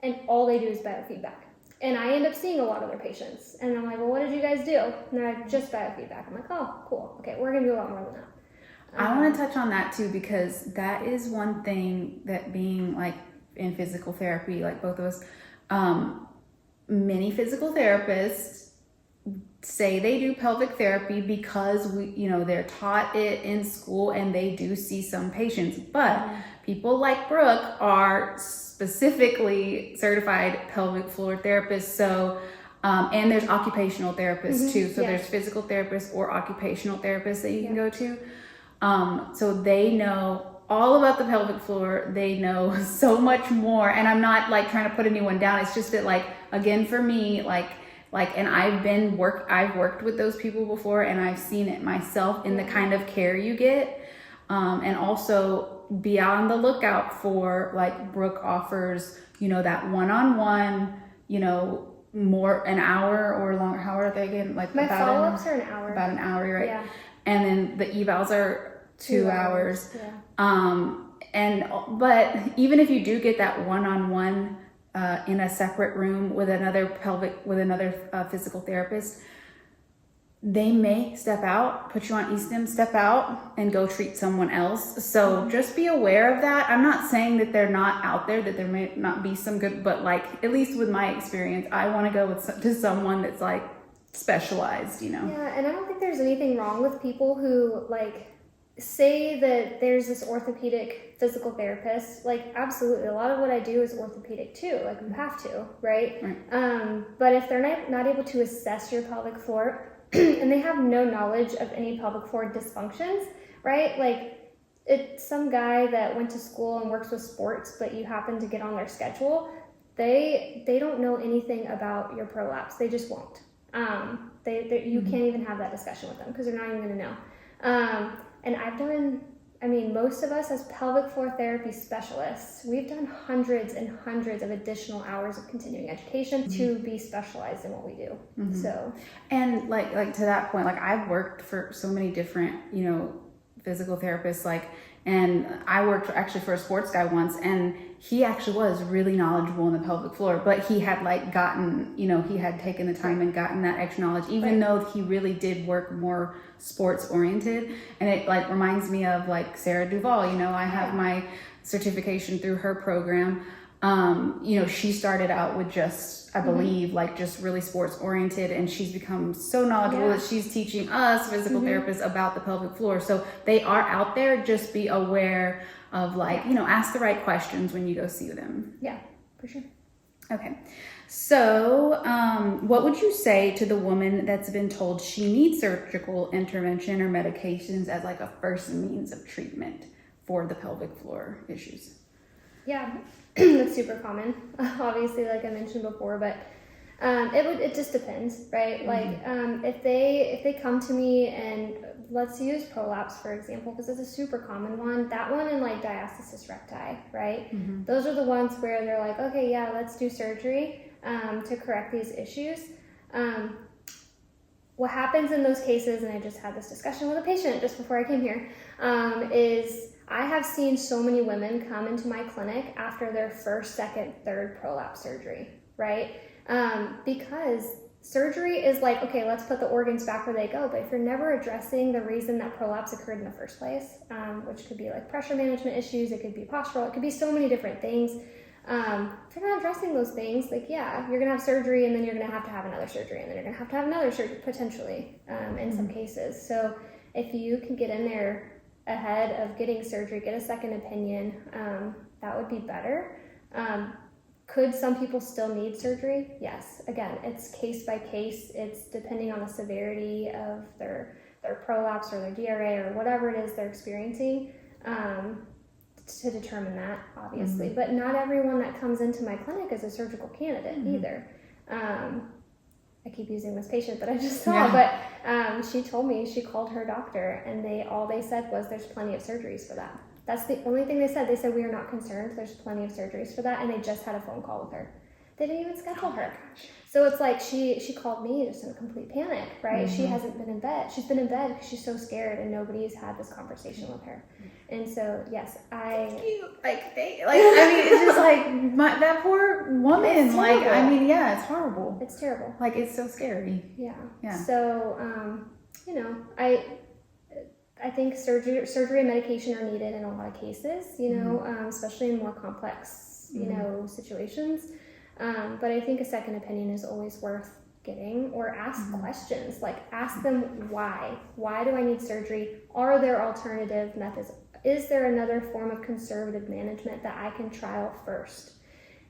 and all they do is biofeedback. And I end up seeing a lot of their patients. And I'm like, well, what did you guys do? And they're like, just biofeedback. I'm like, oh, cool. Okay, we're going to do a lot more than that. I want to touch on that too, because that is one thing that being like in physical therapy, like both of us, many physical therapists say they do pelvic therapy because they're taught it in school and they do see some patients, but people like Brooke are specifically certified pelvic floor therapists. So and there's occupational therapists too. So there's physical therapists or occupational therapists that you can go to. So they know all about the pelvic floor. They know so much more. And I'm not like trying to put anyone down. It's just that like, again, for me, and I've worked with those people before, and I've seen it myself in the kind of care you get. And also be on the lookout for, like Brooke offers, that one-on-one, more an hour or longer. How are they again? Like my follow-ups are an hour. About an hour, right? Yeah. And then the evals are 2 hours. Yeah. But even if you do get that one-on-one in a separate room with another physical therapist, they may step out, put you on e-stim, step out and go treat someone else. So just be aware of that. I'm not saying that they're not out there, that there may not be some good, but like, at least with my experience, I want to go to someone that's like specialized, Yeah, and I don't think there's anything wrong with people who like say that there's this orthopedic physical therapist. Like, absolutely, a lot of what I do is orthopedic too. Like, you have to, right? But if they're not able to assess your pelvic floor and they have no knowledge of any pelvic floor dysfunctions, right? Like, it's some guy that went to school and works with sports, but you happen to get on their schedule. They don't know anything about your prolapse. They just won't. You can't even have that discussion with them because they're not even going to know. And most of us as pelvic floor therapy specialists, we've done hundreds and hundreds of additional hours of continuing education to be specialized in what we do. So, and like to that point, like I've worked for so many different, physical therapists, and I worked actually for a sports guy once, and he actually was really knowledgeable in the pelvic floor, but he had gotten, he had taken the time and gotten that extra knowledge, even though he really did work more sports oriented. And it reminds me of Sarah Duvall, I have my certification through her program. She started out with just, I believe, just really sports oriented, and she's become so knowledgeable that she's teaching us physical therapists about the pelvic floor. So they are out there. Just be aware of ask the right questions when you go see them. Yeah, for sure. Okay. So, what would you say to the woman that's been told she needs surgical intervention or medications as a first means of treatment for the pelvic floor issues? Yeah, that's super common, obviously, like I mentioned before, but it just depends, right? If they come to me, and let's use prolapse, for example, because it's a super common one, that one and diastasis recti, right? Those are the ones where they're like, okay, yeah, let's do surgery to correct these issues. What happens in those cases, and I just had this discussion with a patient just before I came here, is I have seen so many women come into my clinic after their first, second, third prolapse surgery, right? Because surgery is okay, let's put the organs back where they go, but if you're never addressing the reason that prolapse occurred in the first place, which could be pressure management issues, it could be postural, it could be so many different things. If you're not addressing those things, you're gonna have surgery, and then you're gonna have another surgery, and then you're gonna have another surgery potentially in some cases. So if you can get in there ahead of getting surgery, get a second opinion, that would be better. Could some people still need surgery? Yes. Again, it's case by case. It's depending on the severity of their prolapse or their DRA or whatever it is they're experiencing, to determine that, obviously. But not everyone that comes into my clinic is a surgical candidate either. I keep using this patient that I just saw, but she told me she called her doctor, and all they said was there's plenty of surgeries for that. That's the only thing they said. They said, we are not concerned. There's plenty of surgeries for that. And they just had a phone call with her. They didn't even schedule her. So it's she called me just in a complete panic, right? She hasn't been in bed. She's been in bed because she's so scared, and nobody's had this conversation with her. And so, yes, it's just that poor woman. It's terrible. Yeah, it's horrible. It's terrible. It's so scary. Yeah. So, I think surgery and medication are needed in a lot of cases, especially in more complex, situations. But I think a second opinion is always worth getting, or ask questions. Ask them why. Why do I need surgery? Are there alternative methods? Is there another form of conservative management that I can trial first?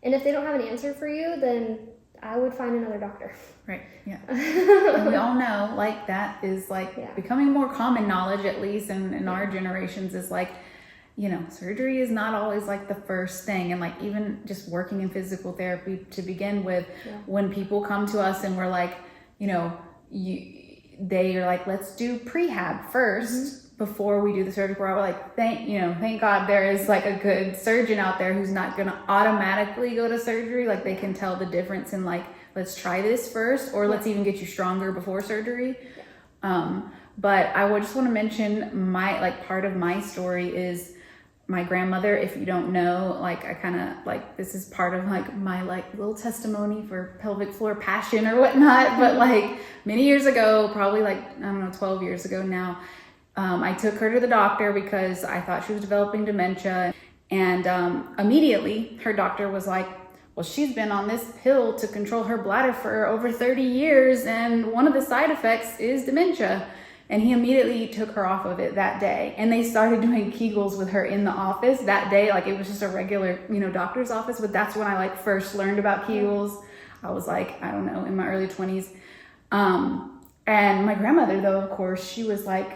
And if they don't have an answer for you, then I would find another doctor. Right. Yeah. And we all know that is becoming more common knowledge, at least in our generations, is surgery is not always the first thing. And even just working in physical therapy to begin with, when people come to us and we're they are like, let's do prehab first before we do the surgery. We're like, thank God there is like a good surgeon out there who's not going to automatically go to surgery. Like they can tell the difference in like, let's try this first, or let's even get you stronger before surgery. But I would just want to mention part of my story is my grandmother. If you don't know, like I kind of like, this is part of like my like little testimony for pelvic floor passion or whatnot. But like many years ago, probably like, I don't know, 12 years ago now, I took her to the doctor because I thought she was developing dementia. And immediately her doctor was like, well, she's been on this pill to control her bladder for over 30 years. And one of the side effects is dementia. And he immediately took her off of it that day. And they started doing Kegels with her in the office that day. Like it was just a regular, doctor's office. But that's when I like first learned about Kegels. I was like, I don't know, in my early 20s. And my grandmother, though, of course, she was like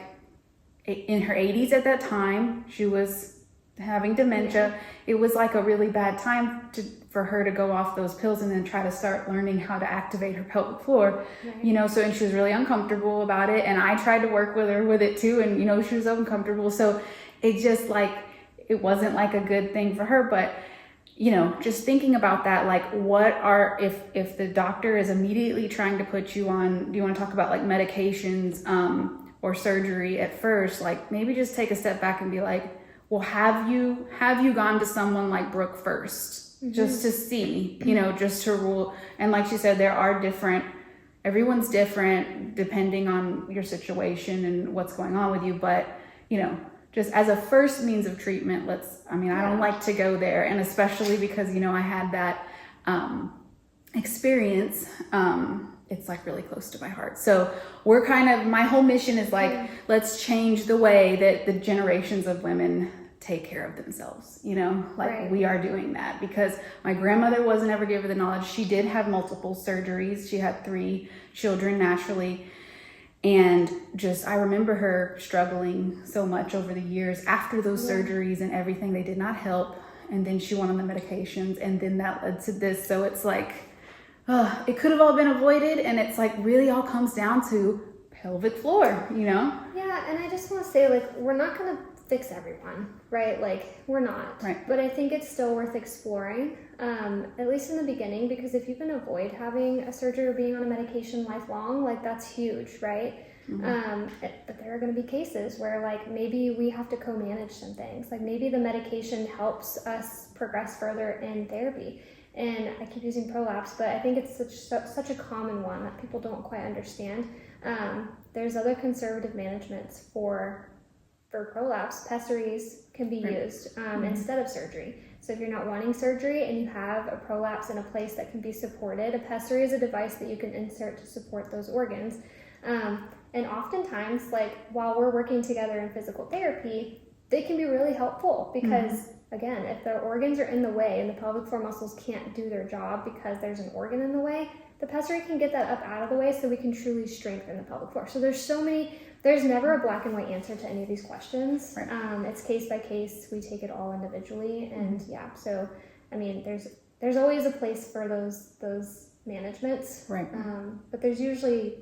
in her 80s at that time. She was having dementia. It was like a really bad time for her to go off those pills and then try to start learning how to activate her pelvic floor, so, and she was really uncomfortable about it. And I tried to work with her with it too. And, she was uncomfortable. So it just like, it wasn't like a good thing for her. But, just thinking about that, like if the doctor is immediately trying to put you on, do you want to talk about like medications, or surgery at first, like maybe just take a step back and be like, well, have you gone to someone like Brooke first? Just to see, just to rule. And like she said, everyone's different depending on your situation and what's going on with you. But, just as a first means of treatment, I don't like to go there. And especially because, I had that experience, it's like really close to my heart. So my whole mission is like, let's change the way that the generations of women take care of themselves, we are doing that because my grandmother wasn't ever given the knowledge. She did have multiple surgeries. She had 3 children naturally. And I remember her struggling so much over the years after those surgeries and everything. They did not help. And then she went on the medications and then that led to this. So it's like, it could have all been avoided. And it's like really all comes down to pelvic floor, Yeah. And I just want to say, like, we're not going to fix everyone, right? Like we're not, right. But I think it's still worth exploring, at least in the beginning, because if you can avoid having a surgery or being on a medication lifelong, like that's huge, right? But there are going to be cases where like maybe we have to co-manage some things, like maybe the medication helps us progress further in therapy. And I keep using prolapse, but I think it's such a common one that people don't quite understand. There's other conservative managements for prolapse. Pessaries can be used instead of surgery. So if you're not wanting surgery and you have a prolapse in a place that can be supported, a pessary is a device that you can insert to support those organs. And oftentimes, like while we're working together in physical therapy, they can be really helpful because again, if the organs are in the way and the pelvic floor muscles can't do their job because there's an organ in the way, the pessary can get that up out of the way so we can truly strengthen the pelvic floor. So there's never a black and white answer to any of these questions. Right. It's case by case. We take it all individually. And so, there's always a place for those managements. Right. But there's usually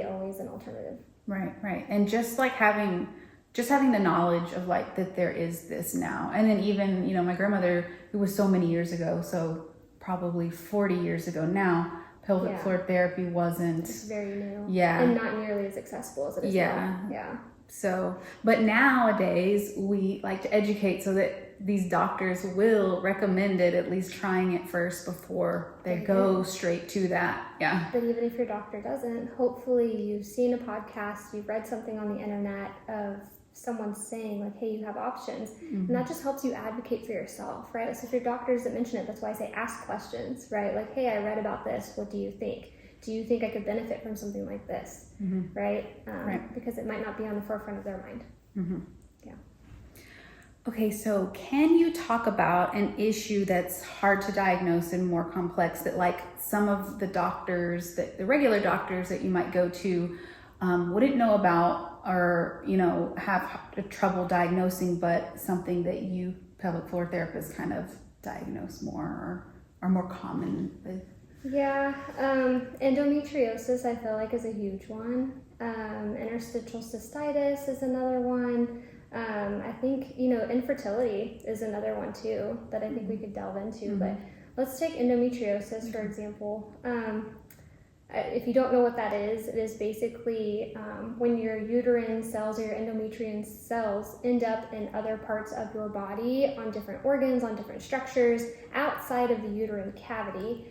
always an alternative. Right. And just like having the knowledge of like that there is this now. And then even, my grandmother, it was so many years ago, so probably 40 years ago now, pelvic floor therapy wasn't. It's very new. Yeah. And not nearly as accessible as it is now. Yeah. So, but nowadays we like to educate so that these doctors will recommend it, at least trying it first before they go straight to that. Yeah. But even if your doctor doesn't, hopefully you've seen a podcast, you've read something on the internet of someone saying like, hey, you have options. And that just helps you advocate for yourself, right? So if your doctor doesn't mention it, that's why I say ask questions, right? Like, hey, I read about this. What do you think? Do you think I could benefit from something like this? Right? Because it might not be on the forefront of their mind. Yeah. Okay, so can you talk about an issue that's hard to diagnose and more complex that like some of the doctors, the regular doctors that you might go to wouldn't know about or, have trouble diagnosing, but something that you pelvic floor therapists kind of diagnose more or are more common with? Yeah, endometriosis I feel like is a huge one. Interstitial cystitis is another one. I think, infertility is another one too that I think we could delve into. But let's take endometriosis, for example. If you don't know what that is, it is basically when your uterine cells or your endometrium cells end up in other parts of your body on different organs, on different structures outside of the uterine cavity,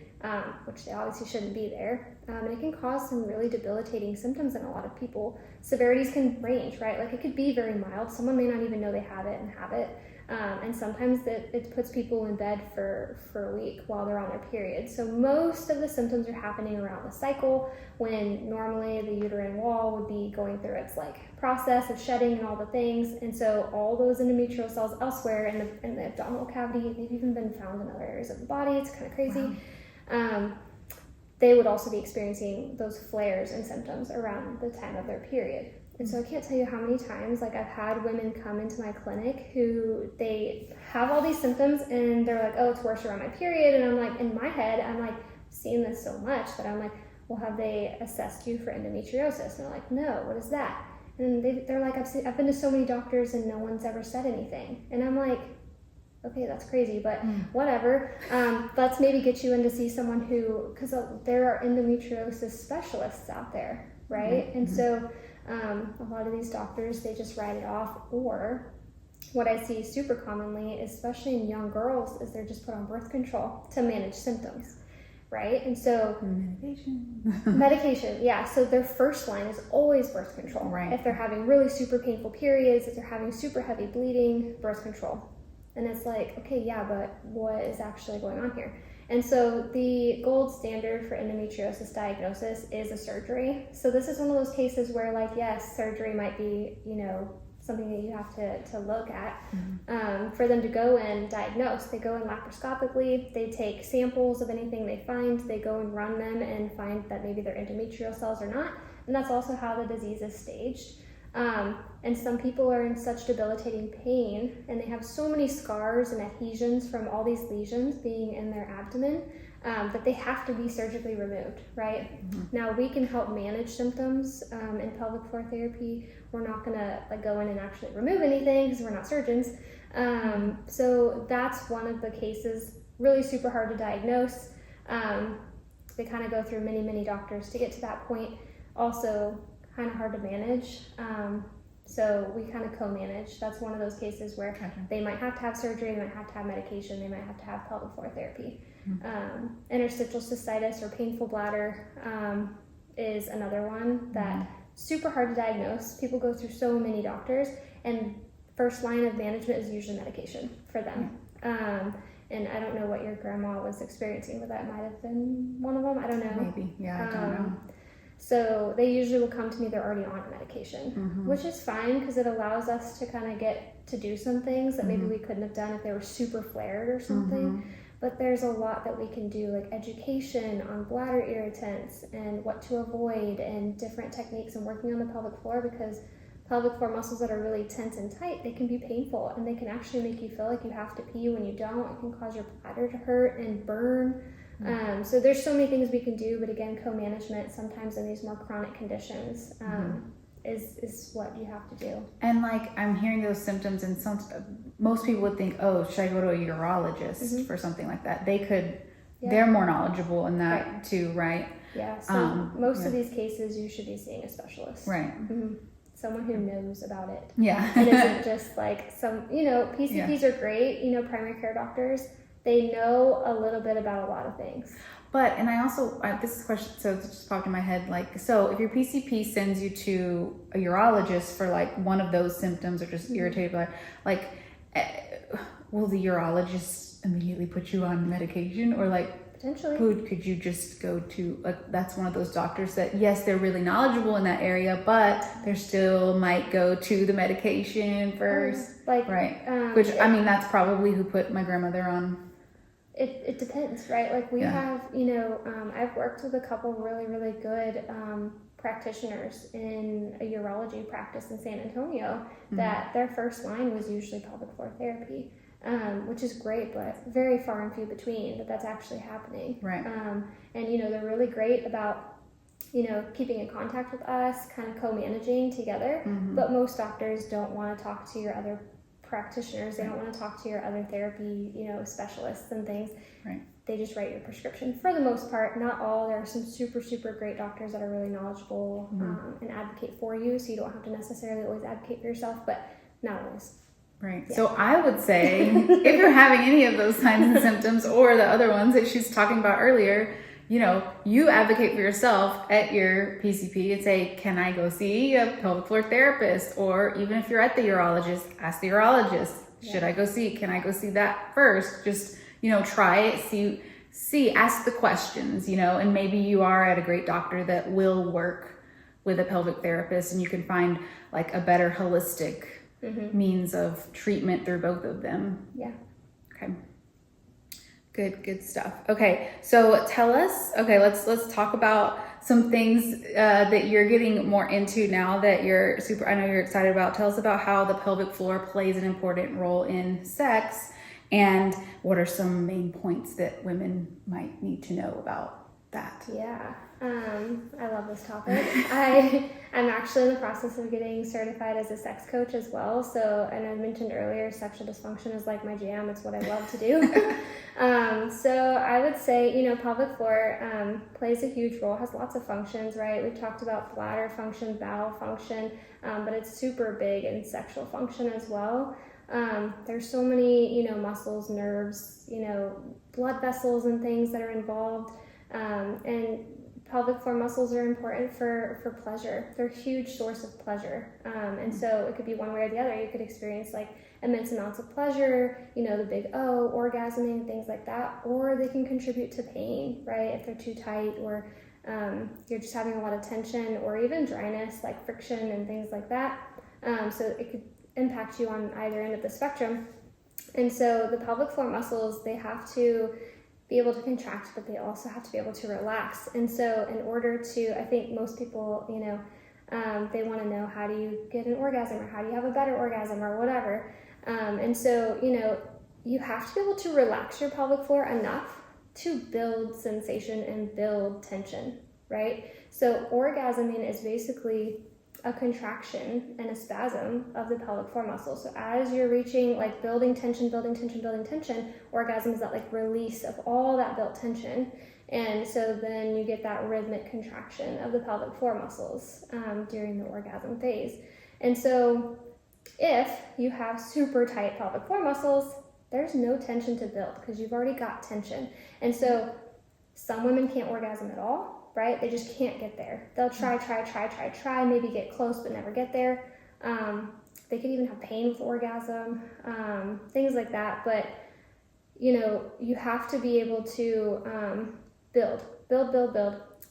which they obviously shouldn't be there. And it can cause some really debilitating symptoms in a lot of people. Severities can range, right? Like it could be very mild. Someone may not even know they have it and have it. And sometimes it puts people in bed for a week while they're on their period. So most of the symptoms are happening around the cycle, when normally the uterine wall would be going through its process of shedding and all the things. And so all those endometrial cells elsewhere in the abdominal cavity, they've even been found in other areas of the body. It's kind of crazy. Wow. They would also be experiencing those flares and symptoms around the time of their period. And so I can't tell you how many times I've had women come into my clinic who they have all these symptoms and they're like, oh, it's worse around my period. And I'm like, in my head, I'm seeing this so much that I'm like, well, have they assessed you for endometriosis? And they're like, no, what is that? And they're like, I've been to so many doctors and no one's ever said anything. And I'm like, okay, that's crazy, but whatever. Let's maybe get you in to see someone because there are endometriosis specialists out there, right? And so a lot of these doctors, they just write it off, or what I see super commonly, especially in young girls, is they're just put on birth control to manage symptoms, right? And so medication, yeah. So their first line is always birth control. Right. If they're having really super painful periods, if they're having super heavy bleeding, birth control. And it's like, okay, yeah, but what is actually going on here? And so the gold standard for endometriosis diagnosis is a surgery. So this is one of those cases where, yes, surgery might be, something that you have to look at. For them to go and diagnose, they go in laparoscopically, they take samples of anything they find, they go and run them and find that maybe they're endometrial cells or not. And that's also how the disease is staged. And some people are in such debilitating pain and they have so many scars and adhesions from all these lesions being in their abdomen that they have to be surgically removed, right? Now we can help manage symptoms in pelvic floor therapy. We're not gonna go in and actually remove anything because we're not surgeons. So that's one of the cases, really super hard to diagnose. They kind of go through many doctors to get to that point. Also kind of hard to manage. So we kind of co-manage. That's one of those cases where they might have to have surgery, they might have to have medication, they might have to have pelvic floor therapy. Interstitial cystitis or painful bladder is another one that super hard to diagnose. People go through so many doctors, and first line of management is usually medication for them. And I don't know what your grandma was experiencing, but that might have been one of them. I don't know. Maybe, yeah, I don't know. So they usually will come to me, they're already on medication, which is fine because it allows us to kind of get to do some things that maybe we couldn't have done if they were super flared or something. But there's a lot that we can do, like education on bladder irritants and what to avoid and different techniques and working on the pelvic floor, because pelvic floor muscles that are really tense and tight, they can be painful and they can actually make you feel like you have to pee when you don't. It can cause your bladder to hurt and burn. So there's so many things we can do, but again, co-management sometimes in these more chronic conditions is what you have to do. And I'm hearing those symptoms, and most people would think, oh, should I go to a urologist for something like that? They could, they're more knowledgeable in that too, right? Yeah, so most of these cases you should be seeing a specialist. Right. Someone who knows about it. Yeah. And isn't just some, PCPs are great, primary care doctors. They know a little bit about a lot of things. But, and I also, this is a question, so it just popped in my head, so if your PCP sends you to a urologist for one of those symptoms or just irritated bladder, will the urologist immediately put you on medication, or potentially could you just go to, that's one of those doctors that, yes, they're really knowledgeable in that area, but they still might go to the medication first, right? Which, that's probably who put my grandmother on. It depends, right? We have, I've worked with a couple really, really good practitioners in a urology practice in San Antonio that their first line was usually pelvic floor therapy. which is great, but very far and few between that that's actually happening. Right. And, you know, they're really great about, you know, keeping in contact with us, kind of co-managing together. But most doctors don't want to talk to your other practitioners. They don't want to talk to your other therapy, you know, specialists and things. Right. They just write your prescription for the most part. Not all. There are some super, super great doctors that are really knowledgeable and advocate for you, so you don't have to necessarily always advocate for yourself, but not always. Right. Yeah. So I would say if you're having any of those signs and symptoms or the other ones that she's talking about earlier, you know, you advocate for yourself at your PCP and say, can I go see a pelvic floor therapist? Or even if you're at the urologist, ask the urologist, should I go see, can I go see that first? Just, you know, try it, see, ask the questions, you know, and maybe you are at a great doctor that will work with a pelvic therapist and you can find like a better holistic means of treatment through both of them. Yeah. Okay. Good stuff. Okay, so tell us, let's talk about some things that you're getting more into now that I know you're excited about. Tell us about how the pelvic floor plays an important role in sex and what are some main points that women might need to know about that. Yeah, I love this topic. I'm actually in the process of getting certified as a sex coach as well. So, and I mentioned earlier, sexual dysfunction is like my jam. It's what I love to do. So I would say, you know, pelvic floor plays a huge role, has lots of functions, right? We've talked about bladder function, bowel function, but it's super big in sexual function as well. There's so many, you know, muscles, nerves, you know, blood vessels and things that are involved. And pelvic floor muscles are important for pleasure. They're a huge source of pleasure. And so it could be one way or the other. You could experience like immense amounts of pleasure, you know, the big O, orgasming, things like that, or they can contribute to pain, right? If they're too tight or you're just having a lot of tension or even dryness, like friction and things like that. So it could impact you on either end of the spectrum. And so the pelvic floor muscles, they have to be able to contract, but they also have to be able to relax. And so in order to, I think most people, you know, they want to know, how do you get an orgasm, or how do you have a better orgasm, or whatever. And so, you know, you have to be able to relax your pelvic floor enough to build sensation and build tension, right? So orgasming is basically a contraction and a spasm of the pelvic floor muscle. So as you're reaching, like building tension, orgasm is that like release of all that built tension. And so then you get that rhythmic contraction of the pelvic floor muscles during the orgasm phase. And so if you have super tight pelvic floor muscles, there's no tension to build because you've already got tension. And so some women can't orgasm at all, right? They just can't get there. They'll try, maybe get close, but never get there. They could even have pain with orgasm, things like that. But, you know, you have to be able to build.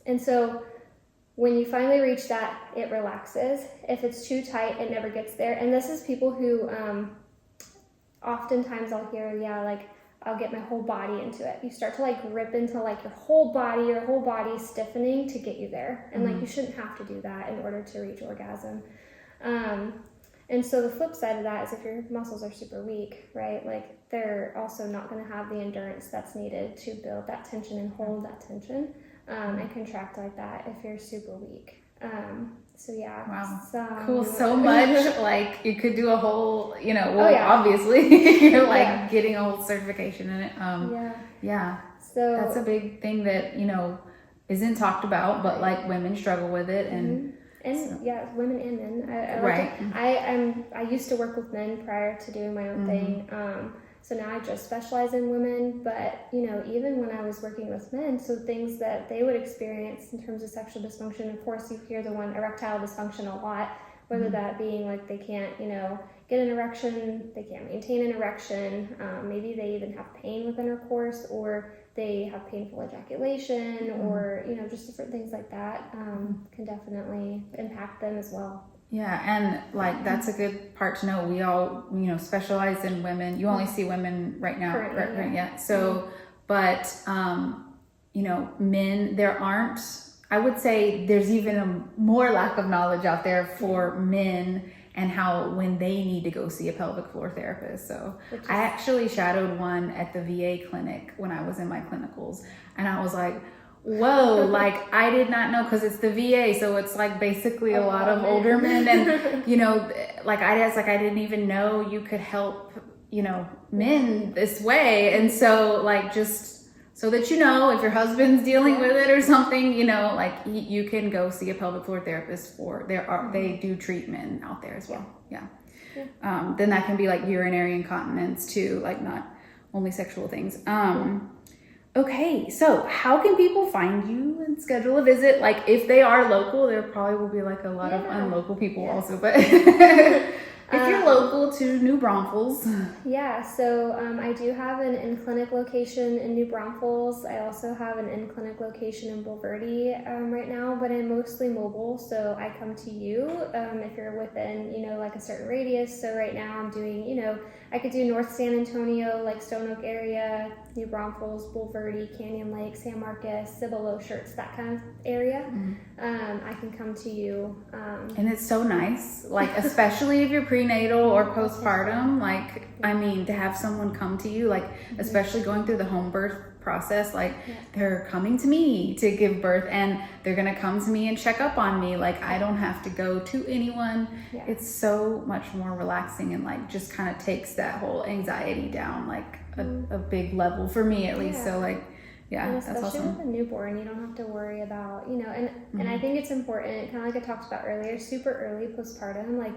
And so when you finally reach that, it relaxes. If it's too tight, it never gets there. And this is people who oftentimes I'll hear, like, I'll get my whole body into it. You start to like rip into like your whole body stiffening to get you there. And like you shouldn't have to do that in order to reach orgasm. And so the flip side of that is if your muscles are super weak, right? Like they're also not going to have the endurance that's needed to build that tension and hold that tension and contract like that if you're super weak. So yeah. Wow. Cool. So much. Like you could do a whole, you know, obviously you're like getting a whole certification in it. Yeah. So that's a big thing that, you know, isn't talked about, but like women struggle with it and women and men. I used to work with men prior to doing my own thing. So now I just specialize in women, but, you know, even when I was working with men, so things that they would experience in terms of sexual dysfunction, of course, you hear the one erectile dysfunction a lot, whether that being like they can't, you know, get an erection, they can't maintain an erection, maybe they even have pain with intercourse, or they have painful ejaculation, or, you know, just different things like that can definitely impact them as well. Yeah, and like that's a good part to know. We all, you know, specialize in women. You only see women right now, right? Yeah. So, but you know, men. There aren't. I would say there's even a more lack of knowledge out there for men and how when they need to go see a pelvic floor therapist. So I actually shadowed one at the VA clinic when I was in my clinicals, and I was like, whoa, like I did not know, because it's the VA, so it's like basically a lot of older men, and you know, like I didn't even know you could help, you know, men this way. And so like, just so that you know, if your husband's dealing with it or something, you know, like you can go see a pelvic floor therapist they do treatment out there as well. Yeah. Then that can be like urinary incontinence too, like not only sexual things. Okay, so how can people find you and schedule a visit? Like if they are local, there probably will be like a lot of unlocal people also, but if you're local to New Braunfels. Yeah, so I do have an in-clinic location in New Braunfels. I also have an in-clinic location in Bulverde right now, but I'm mostly mobile, so I come to you if you're within, you know, like a certain radius. So right now I'm doing, you know, I could do North San Antonio, like Stone Oak area, New Braunfels, Bulverde, Canyon Lake, San Marcos, Cibolo, Shirts, that kind of area. I can come to you. And it's so nice, like especially if you're prenatal or postpartum, like I mean, to have someone come to you, like especially going through the home birth process, like they're coming to me to give birth, and they're gonna come to me and check up on me. Like I don't have to go to anyone. It's so much more relaxing, and like just kind of takes that whole anxiety down, like a big level for me at least. So like, and that's especially awesome. with a newborn, you don't have to worry about, you know, and I think it's important, kind of like I talked about earlier, super early postpartum, like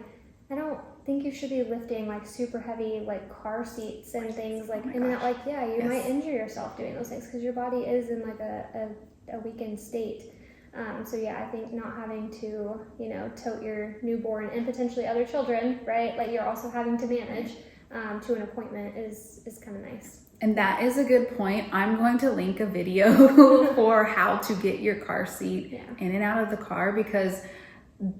I don't think you should be lifting like super heavy like car seats and things like, and that like, you might injure yourself doing those things because your body is in like a weakened state. So I think not having to, you know, tote your newborn and potentially other children, right? Like you're also having to manage to an appointment is kind of nice. And that is a good point. I'm going to link a video for how to get your car seat in and out of the car, because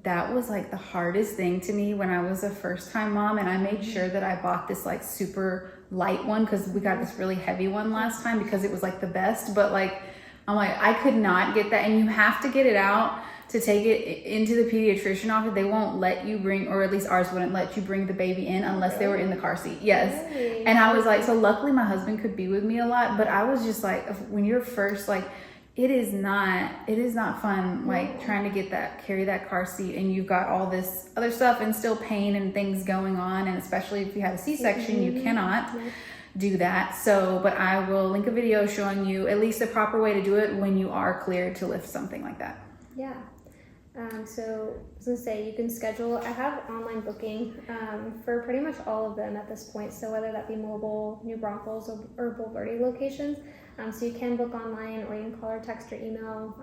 that was like the hardest thing to me when I was a first time mom. And I made sure that I bought this like super light one, because we got this really heavy one last time because it was like the best. But like, I'm like, I could not get that. And you have to get it out to take it into the pediatrician office. They won't let you bring, or at least ours wouldn't let you bring the baby in unless they were in the car seat. Yes. Really? And I was like, so luckily my husband could be with me a lot, but I was just like, when you're first, like, it is not fun, like trying to carry that car seat, and you've got all this other stuff and still pain and things going on. And especially if you have a C-section, you cannot do that. So, but I will link a video showing you at least the proper way to do it when you are cleared to lift something like that. Yeah. So I was gonna say, you can schedule, I have online booking for pretty much all of them at this point. So whether that be mobile, New Braunfels, or Bulverde locations. So you can book online, or you can call or text or email,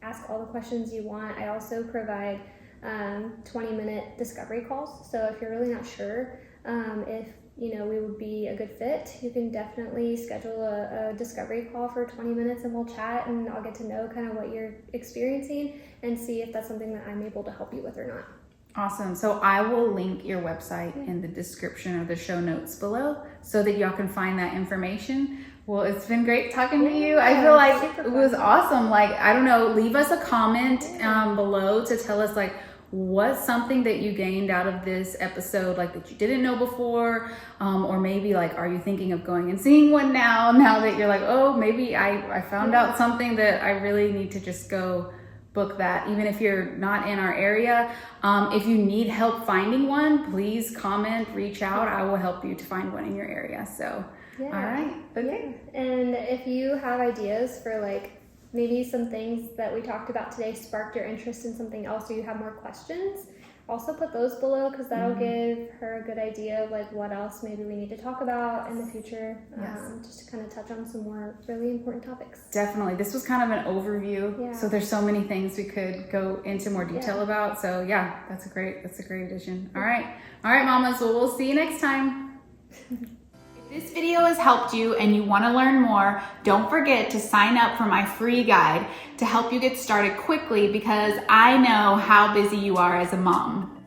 ask all the questions you want. I also provide 20-minute discovery calls. So if you're really not sure if you know we would be a good fit, you can definitely schedule a discovery call for 20 minutes, and we'll chat, and I'll get to know kind of what you're experiencing and see if that's something that I'm able to help you with or not. Awesome. So I will link your website in the description or the show notes below so that y'all can find that information. Well, it's been great talking to you. I feel like it was awesome. Like, I don't know, leave us a comment below to tell us like what's something that you gained out of this episode, like that you didn't know before, or maybe like, are you thinking of going and seeing one now that you're like, oh, maybe I found out something that I really need to just go book that, even if you're not in our area. If you need help finding one, please comment, reach out. I will help you to find one in your area. So, all right. Okay. Yeah. And if you have ideas for like maybe some things that we talked about today sparked your interest in something else, or you have more questions, also put those below, because that'll give her a good idea of like what else maybe we need to talk about in the future, just to kind of touch on some more really important topics. Definitely. This was kind of an overview, so there's so many things we could go into more detail about. So yeah, that's a great addition. All right, mamas, well, we'll see you next time. If this video has helped you and you want to learn more, don't forget to sign up for my free guide to help you get started quickly, because I know how busy you are as a mom.